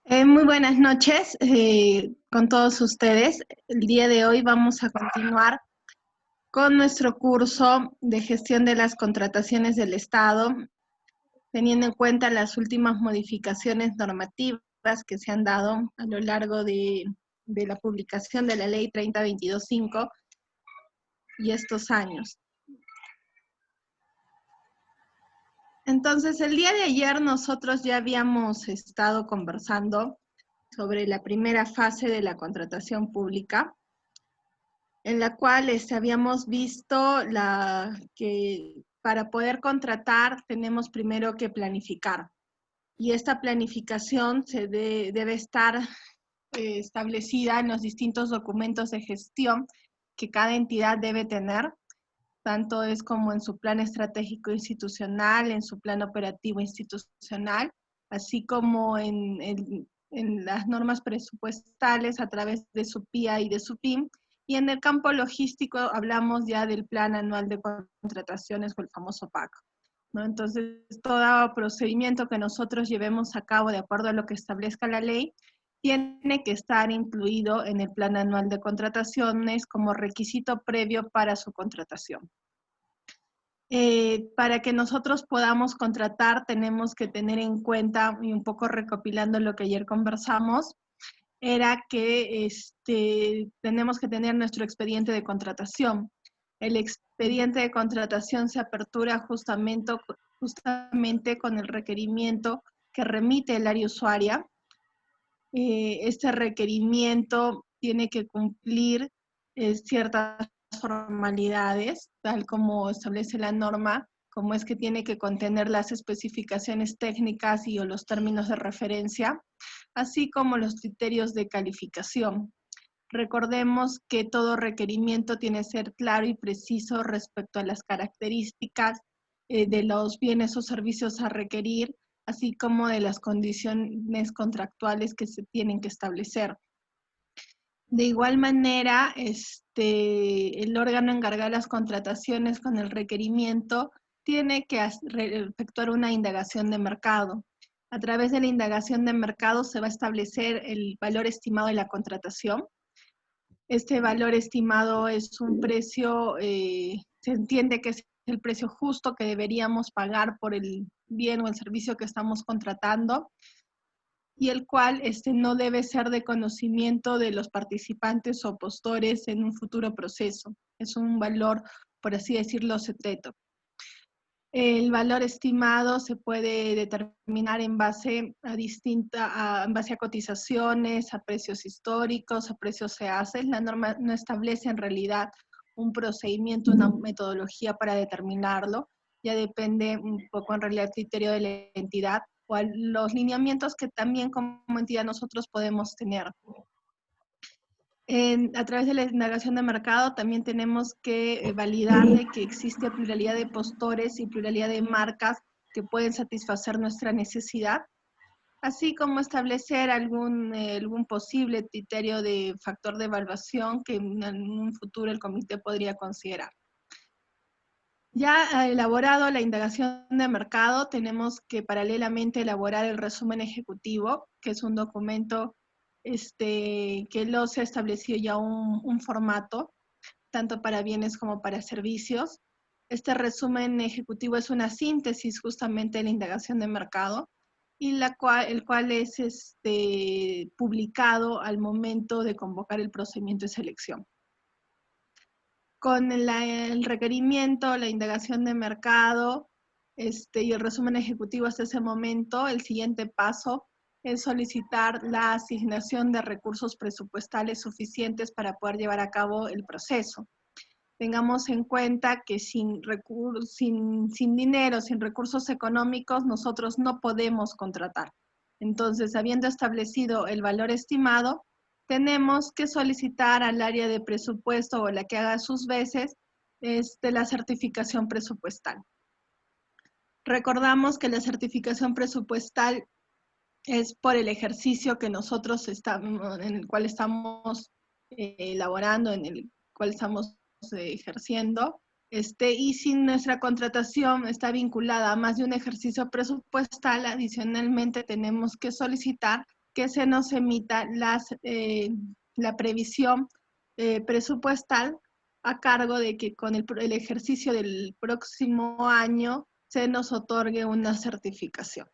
Muy buenas noches con todos ustedes. El día de hoy vamos a continuar con nuestro curso de gestión de las contrataciones del Estado, teniendo en cuenta las últimas modificaciones normativas que se han dado a lo largo de la publicación de la Ley 3022.5 y estos años. Entonces, el día de ayer nosotros ya habíamos estado conversando sobre la primera fase de la contratación pública, en la cual habíamos visto que para poder contratar tenemos primero que planificar. Y esta planificación debe estar establecida en los distintos documentos de gestión que cada entidad debe tener, tanto es como en su plan estratégico institucional, en su plan operativo institucional, así como en las normas presupuestales a través de su PIA y de su PIM, y en el campo logístico hablamos ya del plan anual de contrataciones o el famoso PAC, ¿no? Entonces, todo procedimiento que nosotros llevemos a cabo de acuerdo a lo que establezca la ley, tiene que estar incluido en el plan anual de contrataciones como requisito previo para su contratación. Para que nosotros podamos contratar, tenemos que tener en cuenta, y un poco recopilando lo que ayer conversamos, era que tenemos que tener nuestro expediente de contratación. El expediente de contratación se apertura justamente con el requerimiento que remite el área usuaria. Este requerimiento tiene que cumplir ciertas formalidades, tal como establece la norma, como es que tiene que contener las especificaciones técnicas y o los términos de referencia, así como los criterios de calificación. Recordemos que todo requerimiento tiene que ser claro y preciso respecto a las características de los bienes o servicios a requerir, así como de las condiciones contractuales que se tienen que establecer. De igual manera, el órgano encargado de las contrataciones con el requerimiento tiene que efectuar una indagación de mercado. A través de la indagación de mercado se va a establecer el valor estimado de la contratación. Este valor estimado es un precio, se entiende que es el precio justo que deberíamos pagar por el bien o el servicio que estamos contratando, y el cual no debe ser de conocimiento de los participantes o postores en un futuro proceso. Es un valor, por así decirlo, secreto. El valor estimado se puede determinar en base a cotizaciones, a precios históricos, a precios SEACES. La norma no establece en realidad un procedimiento, una metodología para determinarlo. Ya depende un poco en realidad del criterio de la entidad o a los lineamientos que también como entidad nosotros podemos tener. A través de la indagación de mercado también tenemos que validar de que existe pluralidad de postores y pluralidad de marcas que pueden satisfacer nuestra necesidad, así como establecer algún posible criterio de factor de evaluación que en un futuro el comité podría considerar. Ya elaborado la indagación de mercado, tenemos que paralelamente elaborar el resumen ejecutivo, que es un documento que lo se ha establecido ya un formato, tanto para bienes como para servicios. Este resumen ejecutivo es una síntesis justamente de la indagación de mercado, y el cual es publicado al momento de convocar el procedimiento de selección. Con el requerimiento, la indagación de mercado y el resumen ejecutivo hasta ese momento, el siguiente paso es solicitar la asignación de recursos presupuestales suficientes para poder llevar a cabo el proceso. Tengamos en cuenta que sin dinero, sin recursos económicos, nosotros no podemos contratar. Entonces, habiendo establecido el valor estimado, tenemos que solicitar al área de presupuesto o la que haga sus veces la certificación presupuestal. Recordamos que la certificación presupuestal es por el ejercicio que nosotros en el cual estamos elaborando, en el cual estamos ejerciendo, y si nuestra contratación está vinculada a más de un ejercicio presupuestal, adicionalmente tenemos que solicitar que se nos emita la previsión presupuestal a cargo de que con el ejercicio del próximo año se nos otorgue una certificación.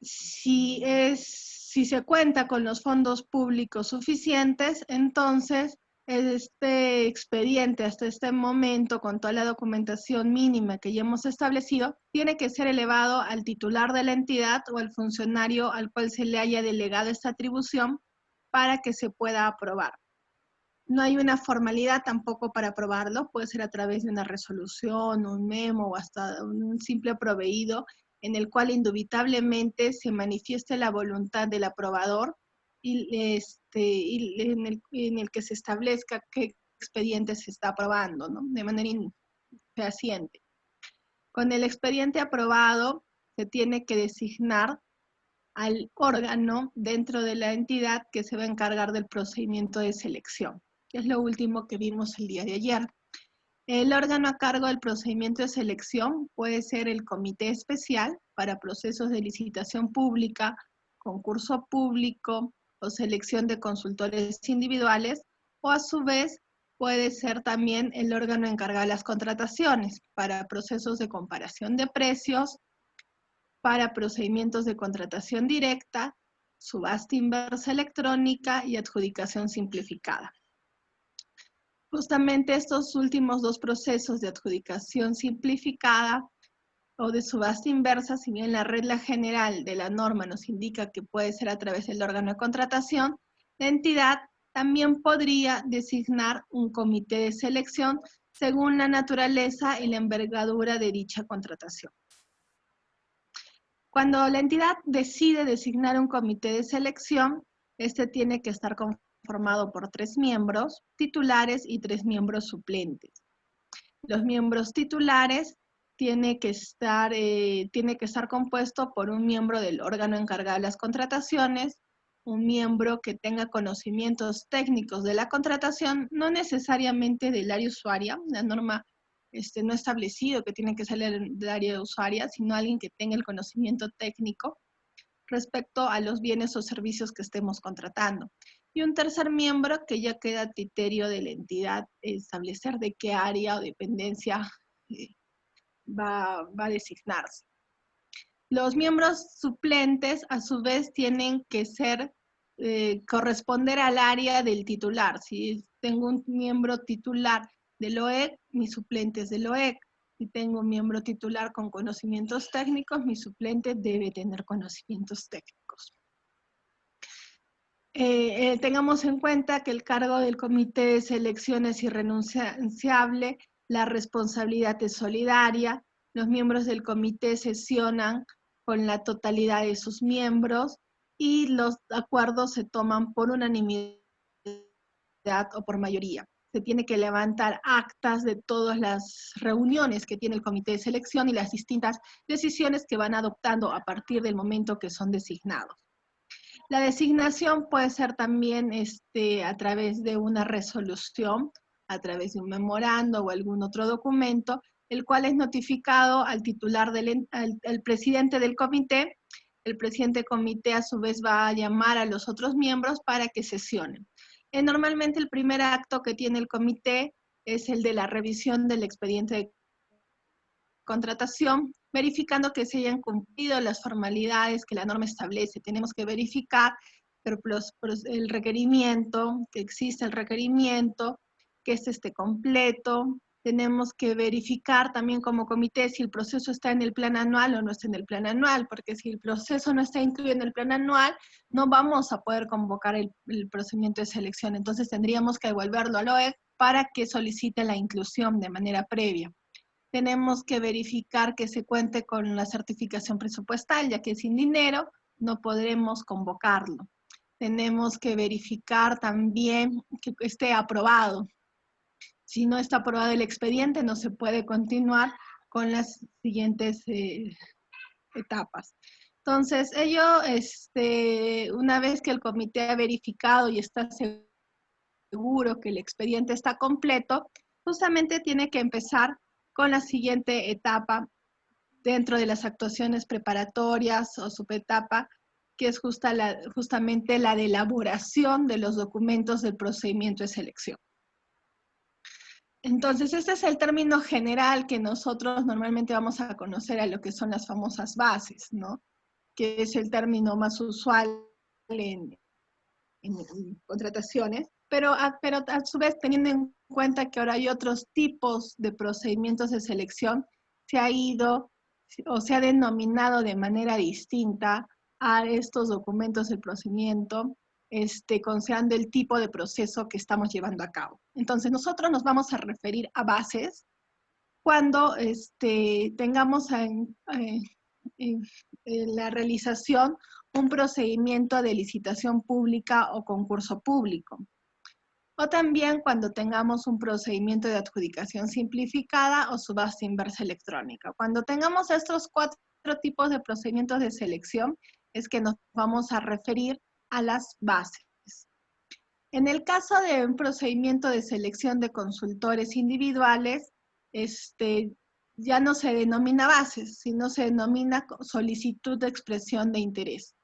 Si se cuenta con los fondos públicos suficientes, entonces este expediente hasta este momento, con toda la documentación mínima que ya hemos establecido, tiene que ser elevado al titular de la entidad o al funcionario al cual se le haya delegado esta atribución para que se pueda aprobar. No hay una formalidad tampoco para aprobarlo, puede ser a través de una resolución, un memo o hasta un simple proveído en el cual indubitablemente se manifieste la voluntad del aprobador y en el que se establezca qué expediente se está aprobando, ¿no? De manera fehaciente. Con el expediente aprobado se tiene que designar al órgano dentro de la entidad que se va a encargar del procedimiento de selección, que es lo último que vimos el día de ayer. El órgano a cargo del procedimiento de selección puede ser el comité especial para procesos de licitación pública, concurso público o selección de consultores individuales, o a su vez puede ser también el órgano encargado de las contrataciones para procesos de comparación de precios, para procedimientos de contratación directa, subasta inversa electrónica y adjudicación simplificada. Justamente estos últimos dos procesos de adjudicación simplificada o de subasta inversa, si bien la regla general de la norma nos indica que puede ser a través del órgano de contratación, la entidad también podría designar un comité de selección según la naturaleza y la envergadura de dicha contratación. Cuando la entidad decide designar un comité de selección, este tiene que estar conformado por 3 miembros titulares y 3 miembros suplentes. Los miembros titulares tiene que estar compuesto por un miembro del órgano encargado de las contrataciones, un miembro que tenga conocimientos técnicos de la contratación, no necesariamente del área usuaria. La norma no ha establecido que tiene que ser del área usuaria, sino alguien que tenga el conocimiento técnico respecto a los bienes o servicios que estemos contratando. Y un tercer miembro que ya queda a criterio de la entidad establecer de qué área o dependencia va a designarse. Los miembros suplentes, a su vez, tienen que corresponder al área del titular. Si tengo un miembro titular del OEC, mi suplente es del OEC. Si tengo un miembro titular con conocimientos técnicos, mi suplente debe tener conocimientos técnicos. Tengamos en cuenta que el cargo del comité de selección es irrenunciable, la responsabilidad es solidaria, los miembros del comité sesionan con la totalidad de sus miembros y los acuerdos se toman por unanimidad o por mayoría. Se tiene que levantar actas de todas las reuniones que tiene el comité de selección y las distintas decisiones que van adoptando a partir del momento que son designados. La designación puede ser también a través de una resolución, a través de un memorando o algún otro documento, el cual es notificado al titular, al presidente del comité. El presidente del comité a su vez va a llamar a los otros miembros para que sesionen. Normalmente el primer acto que tiene el comité es el de la revisión del expediente de contratación, verificando que se hayan cumplido las formalidades que la norma establece. Tenemos que verificar el requerimiento, que existe el requerimiento, que este esté completo. Tenemos que verificar también como comité si el proceso está en el plan anual o no está en el plan anual, porque si el proceso no está incluido en el plan anual, no vamos a poder convocar el procedimiento de selección. Entonces tendríamos que devolverlo al OEC para que solicite la inclusión de manera previa. Tenemos que verificar que se cuente con la certificación presupuestal, ya que sin dinero no podremos convocarlo. Tenemos que verificar también que esté aprobado. Si no está aprobado el expediente, no se puede continuar con las siguientes etapas. Entonces, una vez que el comité ha verificado y está seguro que el expediente está completo, justamente tiene que empezar con la siguiente etapa, dentro de las actuaciones preparatorias o subetapa, que es justamente la de elaboración de los documentos del procedimiento de selección. Entonces, este es el término general que nosotros normalmente vamos a conocer a lo que son las famosas bases, ¿no? Que es el término más usual en contrataciones, pero a su vez teniendo en cuenta que ahora hay otros tipos de procedimientos de selección, se ha ido o se ha denominado de manera distinta a estos documentos del procedimiento, considerando el tipo de proceso que estamos llevando a cabo. Entonces, nosotros nos vamos a referir a bases cuando tengamos en la realización un procedimiento de licitación pública o concurso público. O también cuando tengamos un procedimiento de adjudicación simplificada o subasta inversa electrónica. Cuando tengamos estos 4 tipos de procedimientos de selección, es que nos vamos a referir a las bases. En el caso de un procedimiento de selección de consultores individuales, ya no se denomina bases, sino se denomina solicitud de expresión de interés.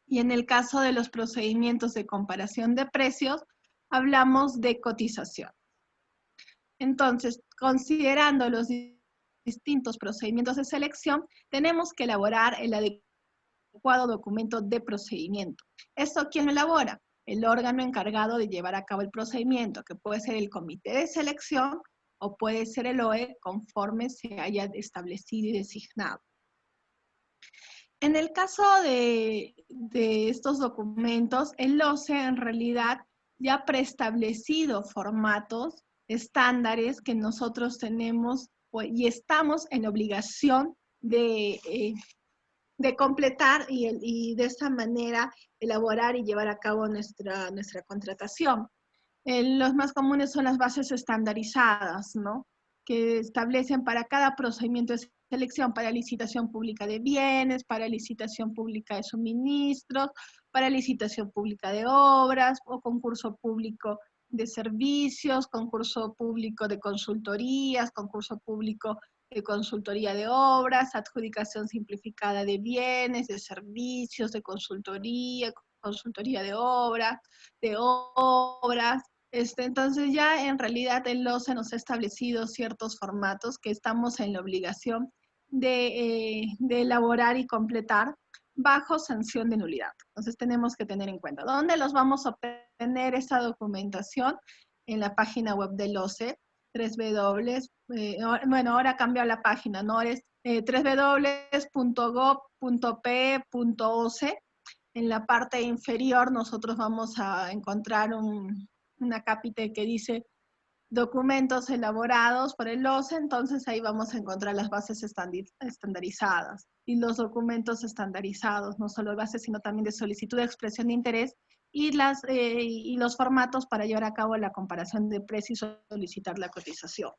Y en el caso de los procedimientos de comparación de precios, hablamos de cotización. Entonces, considerando los distintos procedimientos de selección, tenemos que elaborar el adecuado documento de procedimiento. ¿Esto quién lo elabora? El órgano encargado de llevar a cabo el procedimiento, que puede ser el comité de selección o puede ser el OE conforme se haya establecido y designado. En el caso de estos documentos, el OCE en realidad ya ha preestablecido formatos, estándares que nosotros tenemos y estamos en obligación de completar y de esta manera elaborar y llevar a cabo nuestra contratación. Los más comunes son las bases estandarizadas, ¿no? Que establecen para cada procedimiento de selección, para licitación pública de bienes, para licitación pública de suministros, para licitación pública de obras o concurso público de servicios, concurso público de consultorías, concurso público de consultoría de obras, adjudicación simplificada de bienes, de servicios, de consultoría, consultoría de obras, entonces ya en realidad el LOCE nos ha establecido ciertos formatos que estamos en la obligación de elaborar y completar bajo sanción de nulidad. Entonces tenemos que tener en cuenta. ¿Dónde los vamos a obtener esta documentación? En la página web del LOCE, bueno, ahora cambió la página, ¿no? Es www.gov.pe.oce. En la parte inferior nosotros vamos a encontrar una capite que dice documentos elaborados por el OCE, entonces ahí vamos a encontrar las bases estandarizadas y los documentos estandarizados, no solo bases, sino también de solicitud de expresión de interés y los formatos para llevar a cabo la comparación de precios y solicitar la cotización.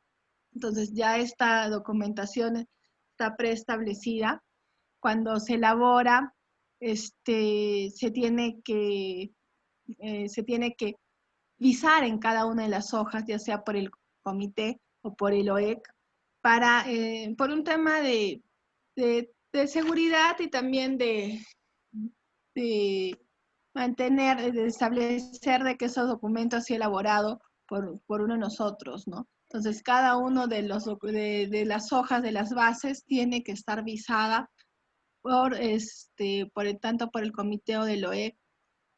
Entonces ya esta documentación está preestablecida. Cuando se elabora, se tiene que visar en cada una de las hojas, ya sea por el comité o por el OEC, por un tema de seguridad y también de mantener, de establecer de que esos documentos sea elaborado por uno de nosotros, ¿no? Entonces, cada uno de las hojas de las bases tiene que estar visada tanto por el comité o del OEC.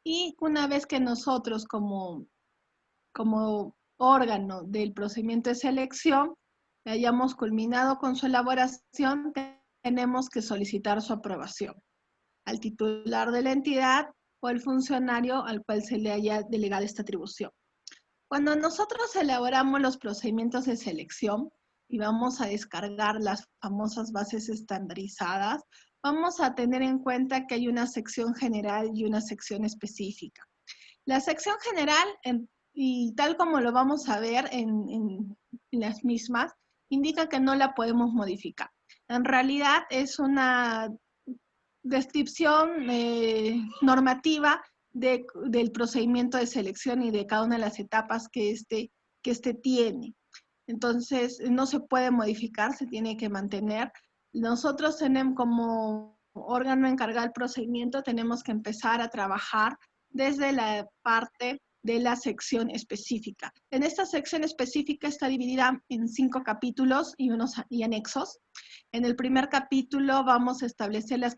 Y una vez que nosotros como órgano del procedimiento de selección hayamos culminado con su elaboración, tenemos que solicitar su aprobación al titular de la entidad o al funcionario al cual se le haya delegado esta atribución. Cuando nosotros elaboramos los procedimientos de selección y vamos a descargar las famosas bases estandarizadas, vamos a tener en cuenta que hay una sección general y una sección específica. La sección general, y tal como lo vamos a ver en las mismas, indica que no la podemos modificar. En realidad es una descripción normativa del procedimiento de selección y de cada una de las etapas que este tiene. Entonces, no se puede modificar, se tiene que mantener Nosotros tenemos como órgano encargado del procedimiento, tenemos que empezar a trabajar desde la parte de la sección específica. En esta sección específica está dividida en 5 capítulos y anexos. En el primer capítulo vamos a establecer las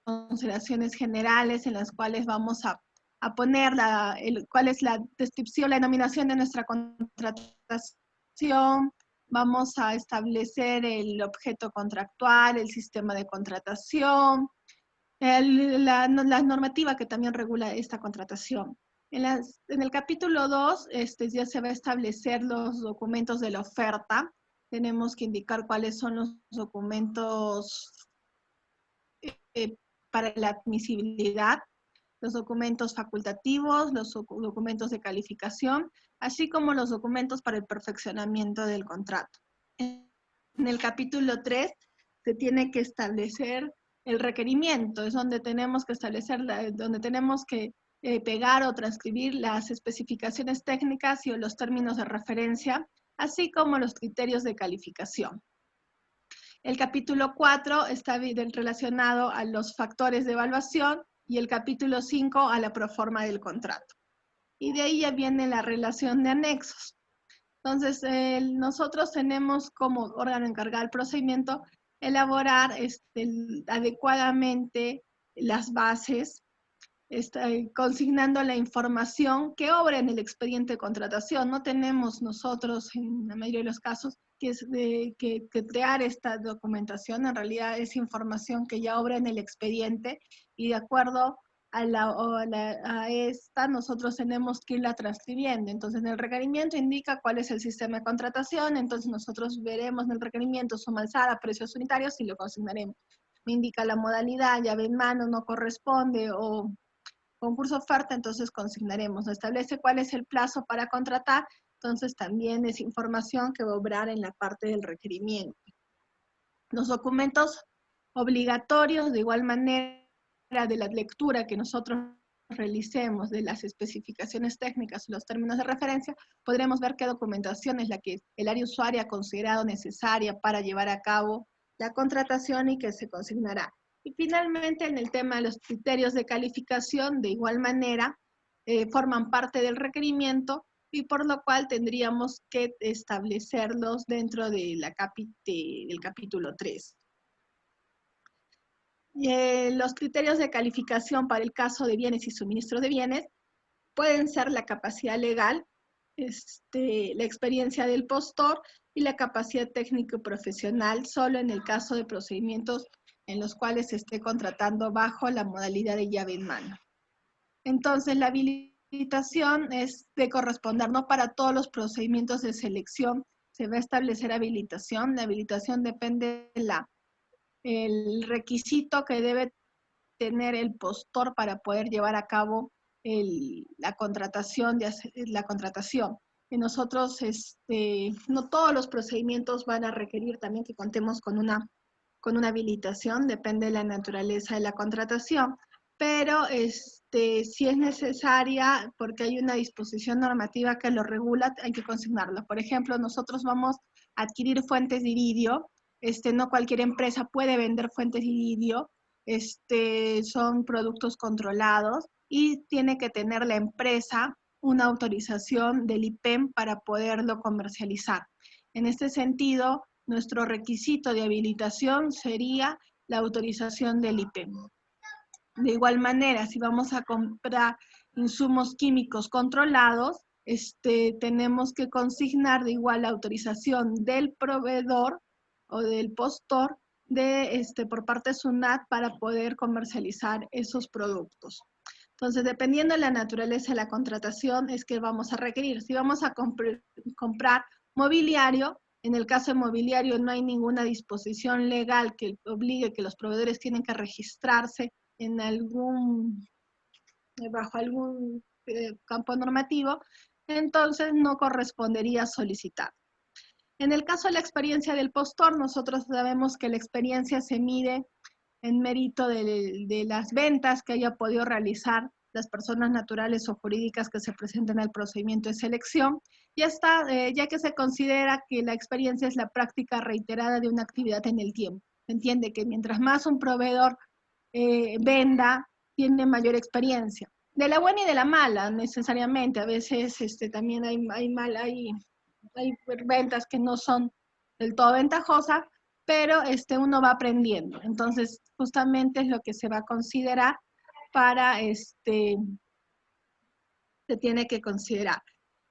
consideraciones generales en las cuales vamos a poner cuál es la descripción, la denominación de nuestra contratación. Vamos a establecer el objeto contractual, el sistema de contratación, la normativa que también regula esta contratación. En el capítulo 2 ya se va a establecer los documentos de la oferta. Tenemos que indicar cuáles son los documentos para la admisibilidad, los documentos facultativos, los documentos de calificación, así como los documentos para el perfeccionamiento del contrato. En el capítulo 3 se tiene que establecer el requerimiento, es donde tenemos que establecer, donde tenemos que pegar o transcribir las especificaciones técnicas y los términos de referencia, así como los criterios de calificación. El capítulo 4 está relacionado a los factores de evaluación y el capítulo 5 a la proforma del contrato. Y de ahí ya viene la relación de anexos. Entonces, nosotros tenemos como órgano encargado del procedimiento elaborar adecuadamente las bases, consignando la información que obra en el expediente de contratación. No tenemos nosotros, en la mayoría de los casos, que crear esta documentación. En realidad es información que ya obra en el expediente y de acuerdo a esta nosotros tenemos que irla transcribiendo. Entonces en el requerimiento indica cuál es el sistema de contratación, entonces nosotros veremos en el requerimiento suma alzada, precios unitarios y lo consignaremos. Me indica la modalidad, llave en mano, no corresponde o concurso oferta, entonces consignaremos. Nos establece cuál es el plazo para contratar, entonces también es información que va a obrar en la parte del requerimiento. Los documentos obligatorios, de igual manera, de la lectura que nosotros realicemos de las especificaciones técnicas y los términos de referencia, podremos ver qué documentación es la que el área usuaria ha considerado necesaria para llevar a cabo la contratación y que se consignará. Y finalmente, en el tema de los criterios de calificación, de igual manera, forman parte del requerimiento y por lo cual tendríamos que establecerlos dentro de del capítulo 3. Los criterios de calificación para el caso de bienes y suministro de bienes pueden ser la capacidad legal, la experiencia del postor y la capacidad técnico y profesional, solo en el caso de procedimientos en los cuales se esté contratando bajo la modalidad de llave en mano. Entonces, la habilitación es de corresponder, no para todos los procedimientos de selección se va a establecer habilitación. La habilitación depende el requisito que debe tener el postor para poder llevar a cabo la contratación. Y nosotros, no todos los procedimientos van a requerir también que contemos con una habilitación, depende de la naturaleza de la contratación, pero si es necesaria, porque hay una disposición normativa que lo regula, hay que consignarlo. Por ejemplo, nosotros vamos a adquirir fuentes de iridio, no cualquier empresa puede vender fuentes de iridio, son productos controlados y tiene que tener la empresa una autorización del IPEM para poderlo comercializar. En este sentido, nuestro requisito de habilitación sería la autorización del IPEM. De igual manera, si vamos a comprar insumos químicos controlados, tenemos que consignar de igual la autorización del proveedor o del postor por parte de SUNAT para poder comercializar esos productos. Entonces, dependiendo de la naturaleza de la contratación, es que vamos a requerir. Si vamos a comprar mobiliario, en el caso de mobiliario no hay ninguna disposición legal que obligue que los proveedores tienen que registrarse bajo algún campo normativo, entonces no correspondería solicitar. En el caso de la experiencia del postor, nosotros sabemos que la experiencia se mide en mérito de las ventas que haya podido realizar las personas naturales o jurídicas que se presenten al procedimiento de selección, ya que se considera que la experiencia es la práctica reiterada de una actividad en el tiempo. Se entiende que mientras más un proveedor venda, tiene mayor experiencia. De la buena y de la mala, necesariamente. A veces también hay ventas que no son del todo ventajosas, pero uno va aprendiendo. Entonces, justamente es lo que se va a considerar para, se tiene que considerar.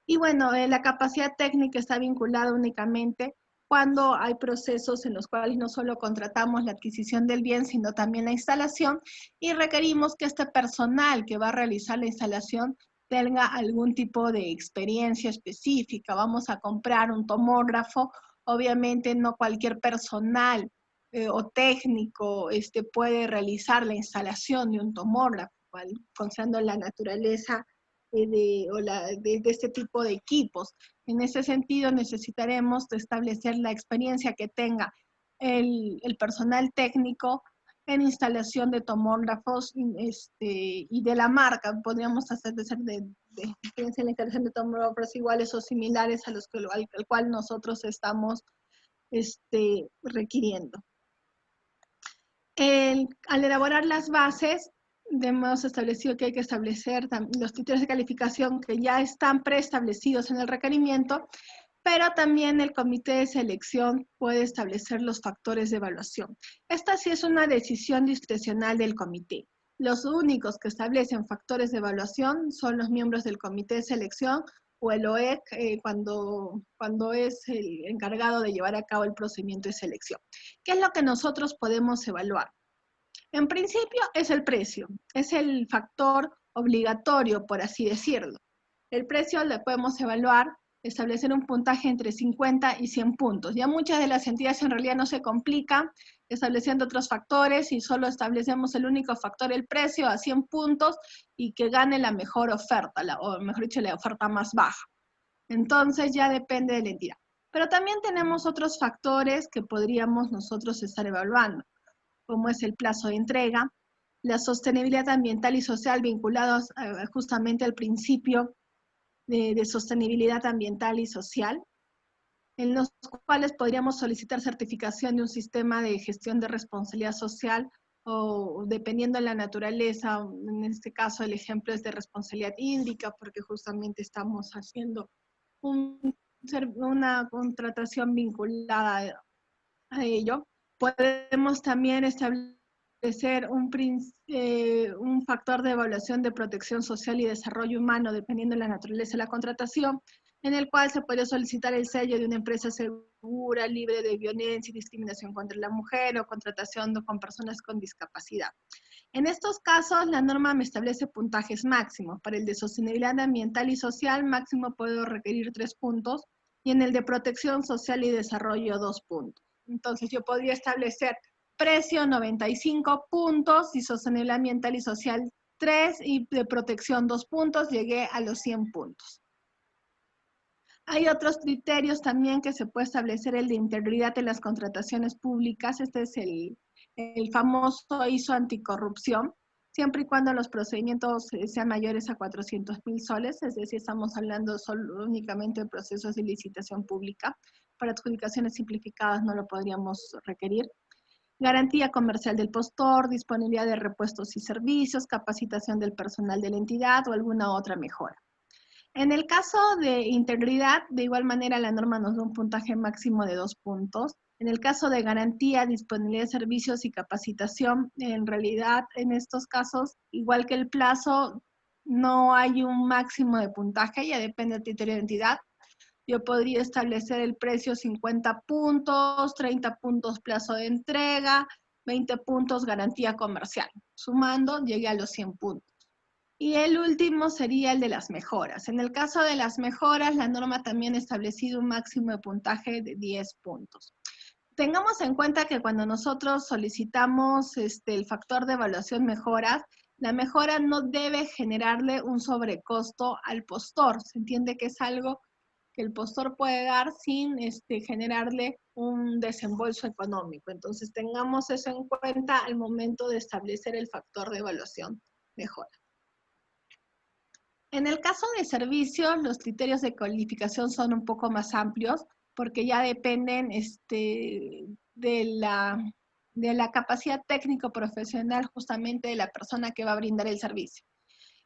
Y bueno, la capacidad técnica está vinculada únicamente cuando hay procesos en los cuales no solo contratamos la adquisición del bien, sino también la instalación, y requerimos que este personal que va a realizar la instalación tenga algún tipo de experiencia específica. Vamos a comprar un tomógrafo, obviamente no cualquier personal o técnico puede realizar la instalación de un tomógrafo, considerando la naturaleza de este tipo de equipos. En ese sentido, necesitaremos establecer la experiencia que tenga el personal técnico en instalación de tomógrafos y de la marca. Podríamos hacer de experiencia en la instalación de tomógrafos iguales o similares a los que, al cual nosotros estamos requiriendo. Al elaborar las bases, hemos establecido que hay que establecer los criterios de calificación que ya están preestablecidos en el requerimiento, pero también el comité de selección puede establecer los factores de evaluación. Esta sí es una decisión discrecional del comité. Los únicos que establecen factores de evaluación son los miembros del comité de selección o el OEC cuando es el encargado de llevar a cabo el procedimiento de selección. ¿Qué es lo que nosotros podemos evaluar? En principio es el precio, es el factor obligatorio, por así decirlo. El precio lo podemos evaluar, establecer un puntaje entre 50 y 100 puntos. Ya muchas de las entidades en realidad no se complican estableciendo otros factores y solo establecemos el único factor, el precio, a 100 puntos y que gane la mejor oferta, o mejor dicho, la oferta más baja. Entonces ya depende de la entidad. Pero también tenemos otros factores que podríamos nosotros estar evaluando, como es el plazo de entrega, la sostenibilidad ambiental y social vinculados justamente al principio de sostenibilidad ambiental y social, en los cuales podríamos solicitar certificación de un sistema de gestión de responsabilidad social o dependiendo de la naturaleza, en este caso el ejemplo es de responsabilidad hídrica porque justamente estamos haciendo una contratación vinculada a ello. Podemos también establecer un factor de evaluación de protección social y desarrollo humano, dependiendo de la naturaleza de la contratación, en el cual se puede solicitar el sello de una empresa segura, libre de violencia y discriminación contra la mujer o contratación con personas con discapacidad. En estos casos, la norma me establece puntajes máximos. Para el de sostenibilidad ambiental y social, máximo puedo requerir 3 puntos, y en el de protección social y desarrollo 2 puntos. Entonces yo podría establecer precio 95 puntos y sostenibilidad ambiental y social 3 y de protección 2 puntos, llegué a los 100 puntos. Hay otros criterios también que se puede establecer, el de integridad en las contrataciones públicas. Este es el famoso ISO anticorrupción, siempre y cuando los procedimientos sean mayores a 400.000 soles, es decir, estamos hablando únicamente de procesos de licitación pública. Para adjudicaciones simplificadas no lo podríamos requerir. Garantía comercial del postor, disponibilidad de repuestos y servicios, capacitación del personal de la entidad o alguna otra mejora. En el caso de integridad, de igual manera la norma nos da un puntaje máximo de 2 puntos. En el caso de garantía, disponibilidad de servicios y capacitación, en realidad en estos casos, igual que el plazo, no hay un máximo de puntaje, ya depende del criterio de entidad. Yo podría establecer el precio 50 puntos, 30 puntos plazo de entrega, 20 puntos garantía comercial. Sumando, llegué a los 100 puntos. Y el último sería el de las mejoras. En el caso de las mejoras, la norma también ha establecido un máximo de puntaje de 10 puntos. Tengamos en cuenta que cuando nosotros solicitamos el factor de evaluación mejoras, la mejora no debe generarle un sobrecosto al postor. Se entiende que es algo que el postor puede dar sin generarle un desembolso económico. Entonces tengamos eso en cuenta al momento de establecer el factor de evaluación mejora. En el caso de servicios, los criterios de calificación son un poco más amplios porque ya dependen de de la capacidad técnico-profesional justamente de la persona que va a brindar el servicio.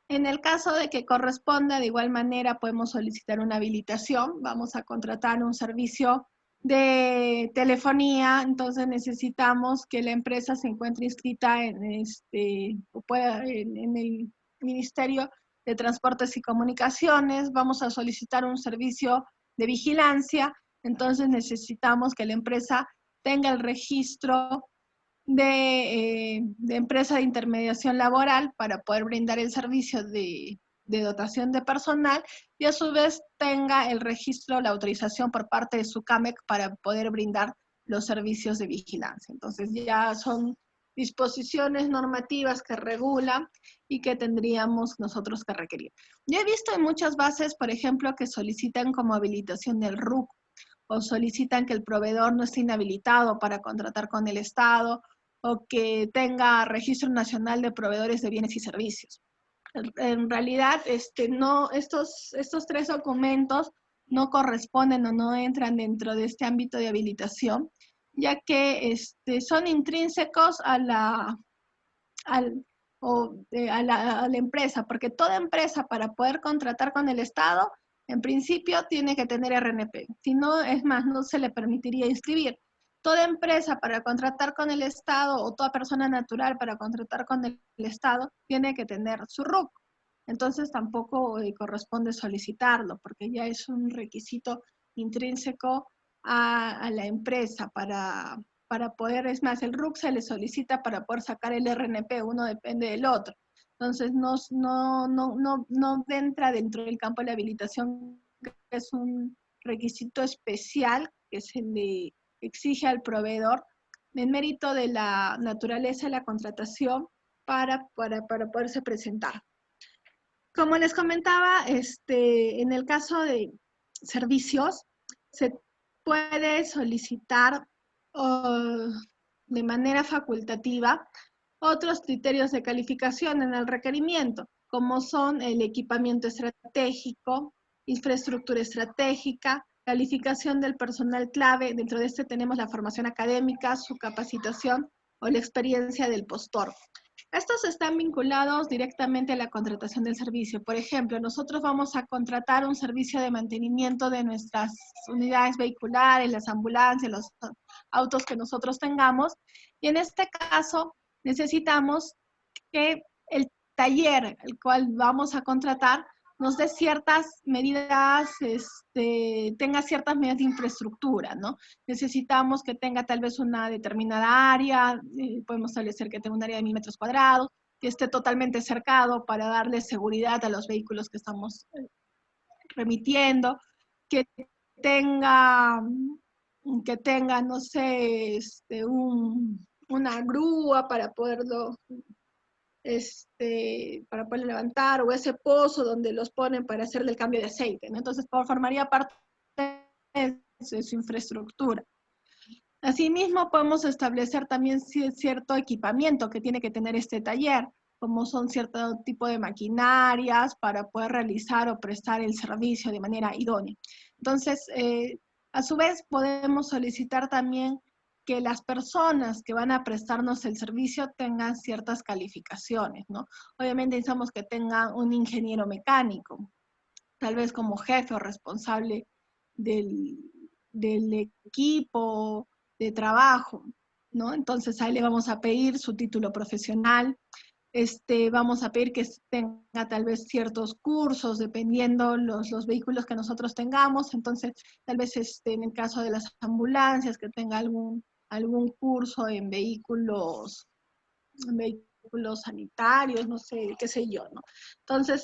En el caso de que corresponda, de igual manera podemos solicitar una habilitación, vamos a contratar un servicio de telefonía, entonces necesitamos que la empresa se encuentre inscrita en el Ministerio de Transportes y Comunicaciones, vamos a solicitar un servicio de vigilancia, entonces necesitamos que la empresa tenga el registro de empresa de intermediación laboral para poder brindar el servicio de dotación de personal y a su vez tenga el registro, la autorización por parte de su CAMEC para poder brindar los servicios de vigilancia. Entonces ya son disposiciones normativas que regulan y que tendríamos nosotros que requerir. Yo he visto en muchas bases, por ejemplo, que solicitan como habilitación del RUC o solicitan que el proveedor no esté inhabilitado para contratar con el Estado o que tenga registro nacional de proveedores de bienes y servicios. En realidad, no, estos tres documentos no corresponden o no entran dentro de este ámbito de habilitación, ya que son intrínsecos a la empresa, porque toda empresa para poder contratar con el Estado, en principio tiene que tener RNP. Si no, es más, no se le permitiría inscribir. Toda empresa para contratar con el Estado o toda persona natural para contratar con el Estado tiene que tener su RUC. Entonces tampoco corresponde solicitarlo, porque ya es un requisito intrínseco a la empresa para poder, es más, el RUC se le solicita para poder sacar el RNP, uno depende del otro. Entonces no entra dentro del campo de la habilitación, que es un requisito especial que se le exige al proveedor en mérito de la naturaleza de la contratación para poderse presentar. Como les comentaba, en el caso de servicios, se puede solicitar de manera facultativa otros criterios de calificación en el requerimiento, como son el equipamiento estratégico, infraestructura estratégica, calificación del personal clave. Dentro de este tenemos la formación académica, su capacitación o la experiencia del postor. Estos están vinculados directamente a la contratación del servicio. Por ejemplo, nosotros vamos a contratar un servicio de mantenimiento de nuestras unidades vehiculares, las ambulancias, los autos que nosotros tengamos, y en este caso necesitamos que el taller al cual vamos a contratar nos dé ciertas medidas, tenga ciertas medidas de infraestructura, ¿no? Necesitamos que tenga tal vez una determinada área, podemos establecer que tenga un área de 1000 metros cuadrados, que esté totalmente cercado para darle seguridad a los vehículos que estamos remitiendo, que tenga, no sé, una grúa para poderlo levantar, o ese pozo donde los ponen para hacerle el cambio de aceite, ¿no? Entonces, formaría parte de su infraestructura. Asimismo, podemos establecer también cierto equipamiento que tiene que tener este taller, como son cierto tipo de maquinarias para poder realizar o prestar el servicio de manera idónea. Entonces, a su vez, podemos solicitar también que las personas que van a prestarnos el servicio tengan ciertas calificaciones, ¿no? Obviamente necesitamos que tengan un ingeniero mecánico, tal vez como jefe o responsable del equipo de trabajo, ¿no? Entonces ahí le vamos a pedir su título profesional, vamos a pedir que tenga tal vez ciertos cursos, dependiendo los vehículos que nosotros tengamos. Entonces, tal vez en el caso de las ambulancias, que tenga algún curso en vehículos sanitarios, no sé, qué sé yo, ¿no? Entonces,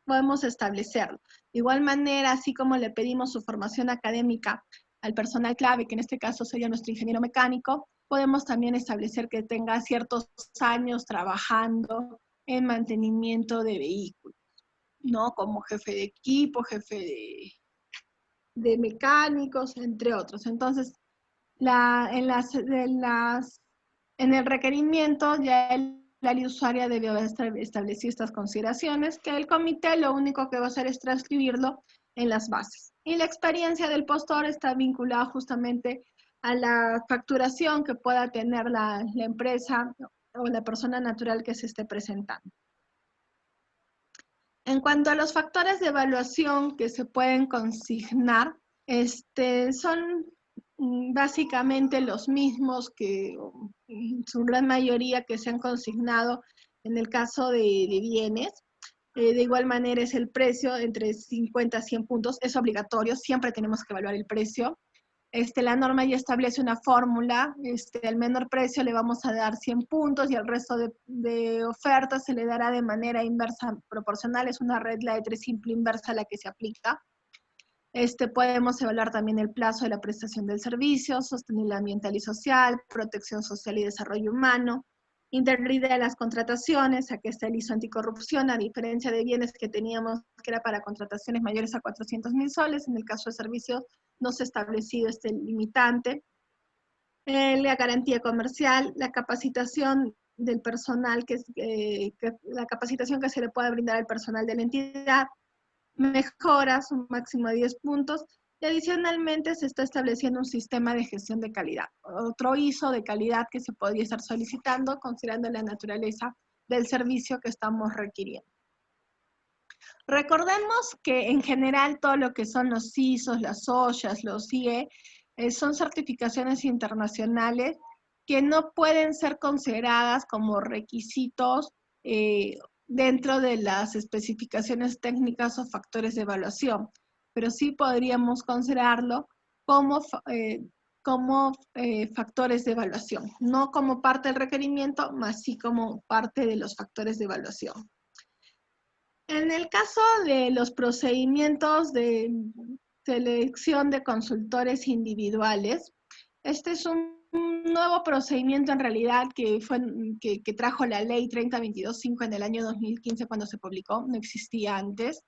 podemos establecerlo. De igual manera, así como le pedimos su formación académica al personal clave, que en este caso sería nuestro ingeniero mecánico, podemos también establecer que tenga ciertos años trabajando en mantenimiento de vehículos, ¿no? Como jefe de equipo, jefe de mecánicos, entre otros. Entonces, en el requerimiento ya la usuaria debe establecer estas consideraciones, que el comité lo único que va a hacer es transcribirlo en las bases. Y la experiencia del postor está vinculada justamente a la facturación que pueda tener la empresa o la persona natural que se esté presentando. En cuanto a los factores de evaluación que se pueden consignar, son básicamente los mismos que en su gran mayoría que se han consignado en el caso de bienes. De igual manera es el precio entre 50 a 100 puntos, es obligatorio, siempre tenemos que evaluar el precio. La norma ya establece una fórmula, al menor precio le vamos a dar 100 puntos y al resto de ofertas se le dará de manera inversa proporcional, es una regla de 3 simple inversa la que se aplica. Podemos evaluar también el plazo de la prestación del servicio, sostenibilidad ambiental y social, protección social y desarrollo humano, integridad de las contrataciones, aquí está el ISO anticorrupción, a diferencia de bienes que teníamos que era para contrataciones mayores a 400.000 soles, en el caso de servicios no se ha establecido este limitante. La garantía comercial, la capacitación del personal, la capacitación que se le pueda brindar al personal de la entidad, mejoras, un máximo de 10 puntos, y adicionalmente se está estableciendo un sistema de gestión de calidad, otro ISO de calidad que se podría estar solicitando considerando la naturaleza del servicio que estamos requiriendo. Recordemos que en general todo lo que son los ISOs, las OSHAs, los IE, son certificaciones internacionales que no pueden ser consideradas como requisitos dentro de las especificaciones técnicas o factores de evaluación, pero sí podríamos considerarlo como factores de evaluación, no como parte del requerimiento, más sí como parte de los factores de evaluación. En el caso de los procedimientos de selección de consultores individuales, este es un nuevo procedimiento en realidad que trajo la ley 3022.5 en el año 2015 cuando se publicó, no existía antes.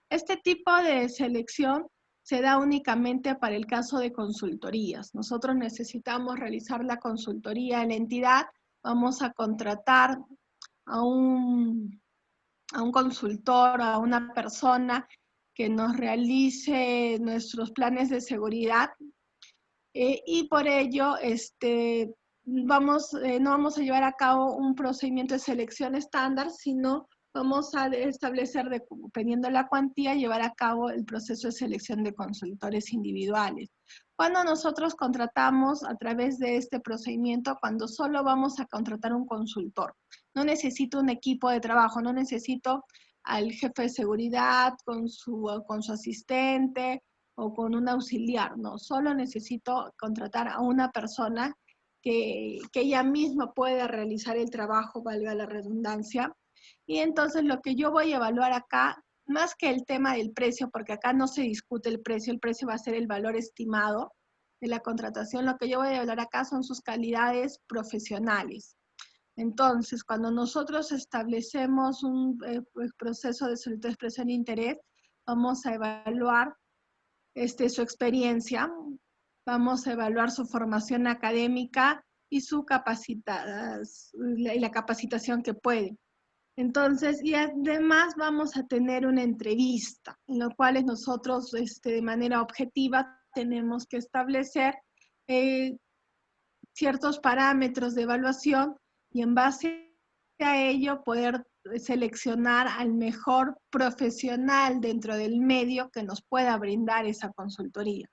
Este tipo de selección se da únicamente para el caso de consultorías. Nosotros necesitamos realizar la consultoría en la entidad, vamos a contratar a un consultor, a una persona que nos realice nuestros planes de seguridad y por ello no vamos a llevar a cabo un procedimiento de selección estándar, sino vamos a establecer, dependiendo de la cuantía, llevar a cabo el proceso de selección de consultores individuales. Cuando nosotros contratamos a través de este procedimiento, cuando solo vamos a contratar un consultor, no necesito un equipo de trabajo, no necesito al jefe de seguridad con su asistente o con un auxiliar, no, solo necesito contratar a una persona que ella misma pueda realizar el trabajo, valga la redundancia. Y entonces lo que yo voy a evaluar acá, más que el tema del precio, porque acá no se discute el precio va a ser el valor estimado de la contratación, lo que yo voy a evaluar acá son sus calidades profesionales. Entonces, cuando nosotros establecemos un proceso de solicitud de expresión de interés, vamos a evaluar su experiencia, vamos a evaluar su formación académica y la capacitación que puede. Entonces, y además vamos a tener una entrevista, en lo cual nosotros de manera objetiva tenemos que establecer ciertos parámetros de evaluación y en base a ello poder seleccionar al mejor profesional dentro del medio que nos pueda brindar esa consultoría.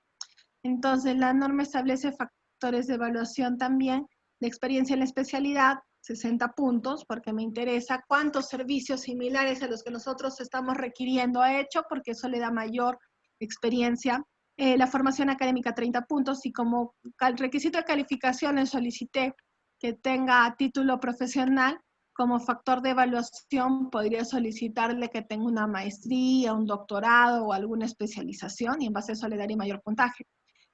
Entonces, la norma establece factores de evaluación también, de experiencia en la especialidad, 60 puntos, porque me interesa cuántos servicios similares a los que nosotros estamos requiriendo ha hecho, porque eso le da mayor experiencia. La formación académica, 30 puntos, y como requisito de calificación le solicité que tenga título profesional. Como factor de evaluación podría solicitarle que tenga una maestría, un doctorado o alguna especialización, y en base a eso le daría mayor puntaje.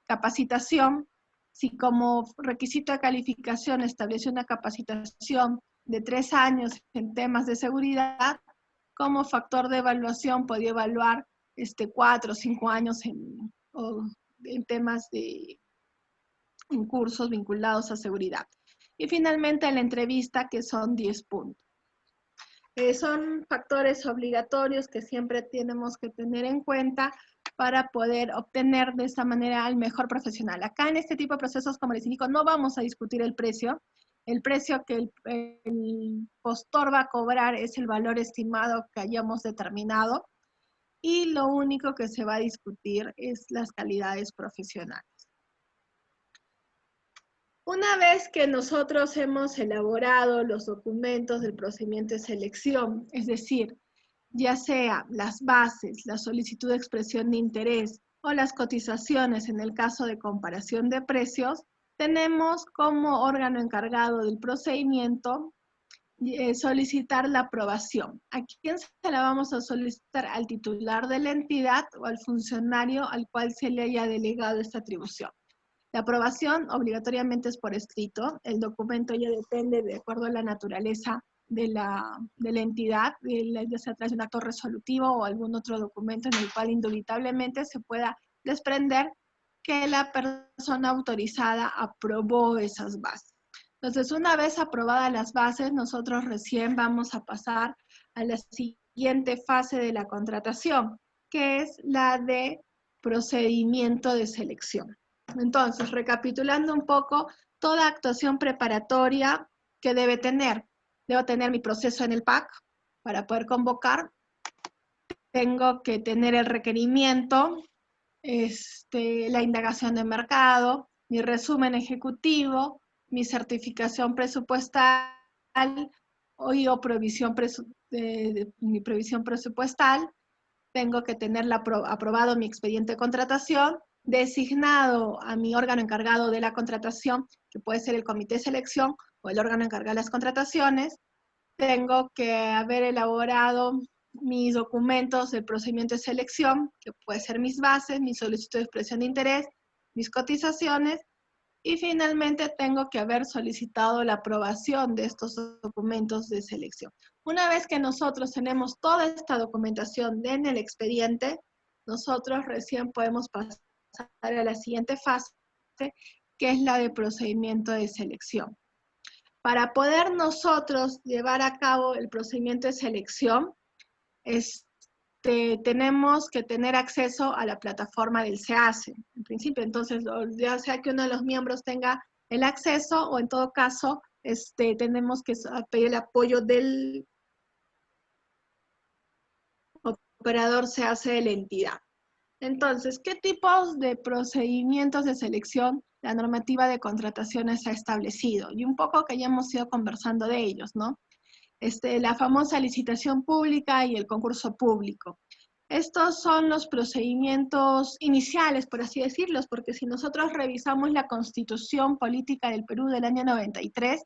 Capacitación, si como requisito de calificación establece una capacitación de 3 años en temas de seguridad, como factor de evaluación podría evaluar 4 o 5 años en temas en cursos vinculados a seguridad. Y finalmente la entrevista, que son 10 puntos. Son factores obligatorios que siempre tenemos que tener en cuenta para poder obtener de esta manera al mejor profesional. Acá en este tipo de procesos, como les indico, no vamos a discutir el precio. El precio que el postor va a cobrar es el valor estimado que hayamos determinado y lo único que se va a discutir es las calidades profesionales. Una vez que nosotros hemos elaborado los documentos del procedimiento de selección, es decir, ya sea las bases, la solicitud de expresión de interés o las cotizaciones en el caso de comparación de precios, tenemos como órgano encargado del procedimiento solicitar la aprobación. ¿A quién se la vamos a solicitar? Al titular de la entidad o al funcionario al cual se le haya delegado esta atribución. La aprobación obligatoriamente es por escrito. El documento ya depende de acuerdo a la naturaleza de la entidad, ya sea a través de un acto resolutivo o algún otro documento en el cual indubitablemente se pueda desprender que la persona autorizada aprobó esas bases. Entonces, una vez aprobadas las bases, nosotros recién vamos a pasar a la siguiente fase de la contratación, que es la de procedimiento de selección. Entonces, recapitulando un poco, toda actuación preparatoria que debe tener. Debo tener mi proceso en el PAC para poder convocar. Tengo que tener el requerimiento, la indagación de mercado, mi resumen ejecutivo, mi certificación presupuestal o provisión mi previsión presupuestal. Tengo que tener aprobado mi expediente de contratación, designado a mi órgano encargado de la contratación, que puede ser el comité de selección o el órgano encargado de las contrataciones. Tengo que haber elaborado mis documentos del procedimiento de selección, que puede ser mis bases, mi solicitud de expresión de interés, mis cotizaciones, y finalmente tengo que haber solicitado la aprobación de estos documentos de selección. Una vez que nosotros tenemos toda esta documentación en el expediente, nosotros recién podemos pasar a la siguiente fase, que es la de procedimiento de selección. Para poder nosotros llevar a cabo el procedimiento de selección, tenemos que tener acceso a la plataforma del SEACE, en principio. Entonces, ya sea que uno de los miembros tenga el acceso o en todo caso, tenemos que pedir el apoyo del operador SEACE de la entidad. Entonces, ¿qué tipos de procedimientos de selección la normativa de contrataciones ha establecido? Y un poco que ya hemos ido conversando de ellos, ¿no? La famosa licitación pública y el concurso público. Estos son los procedimientos iniciales, por así decirlos, porque si nosotros revisamos la Constitución Política del Perú del año 93,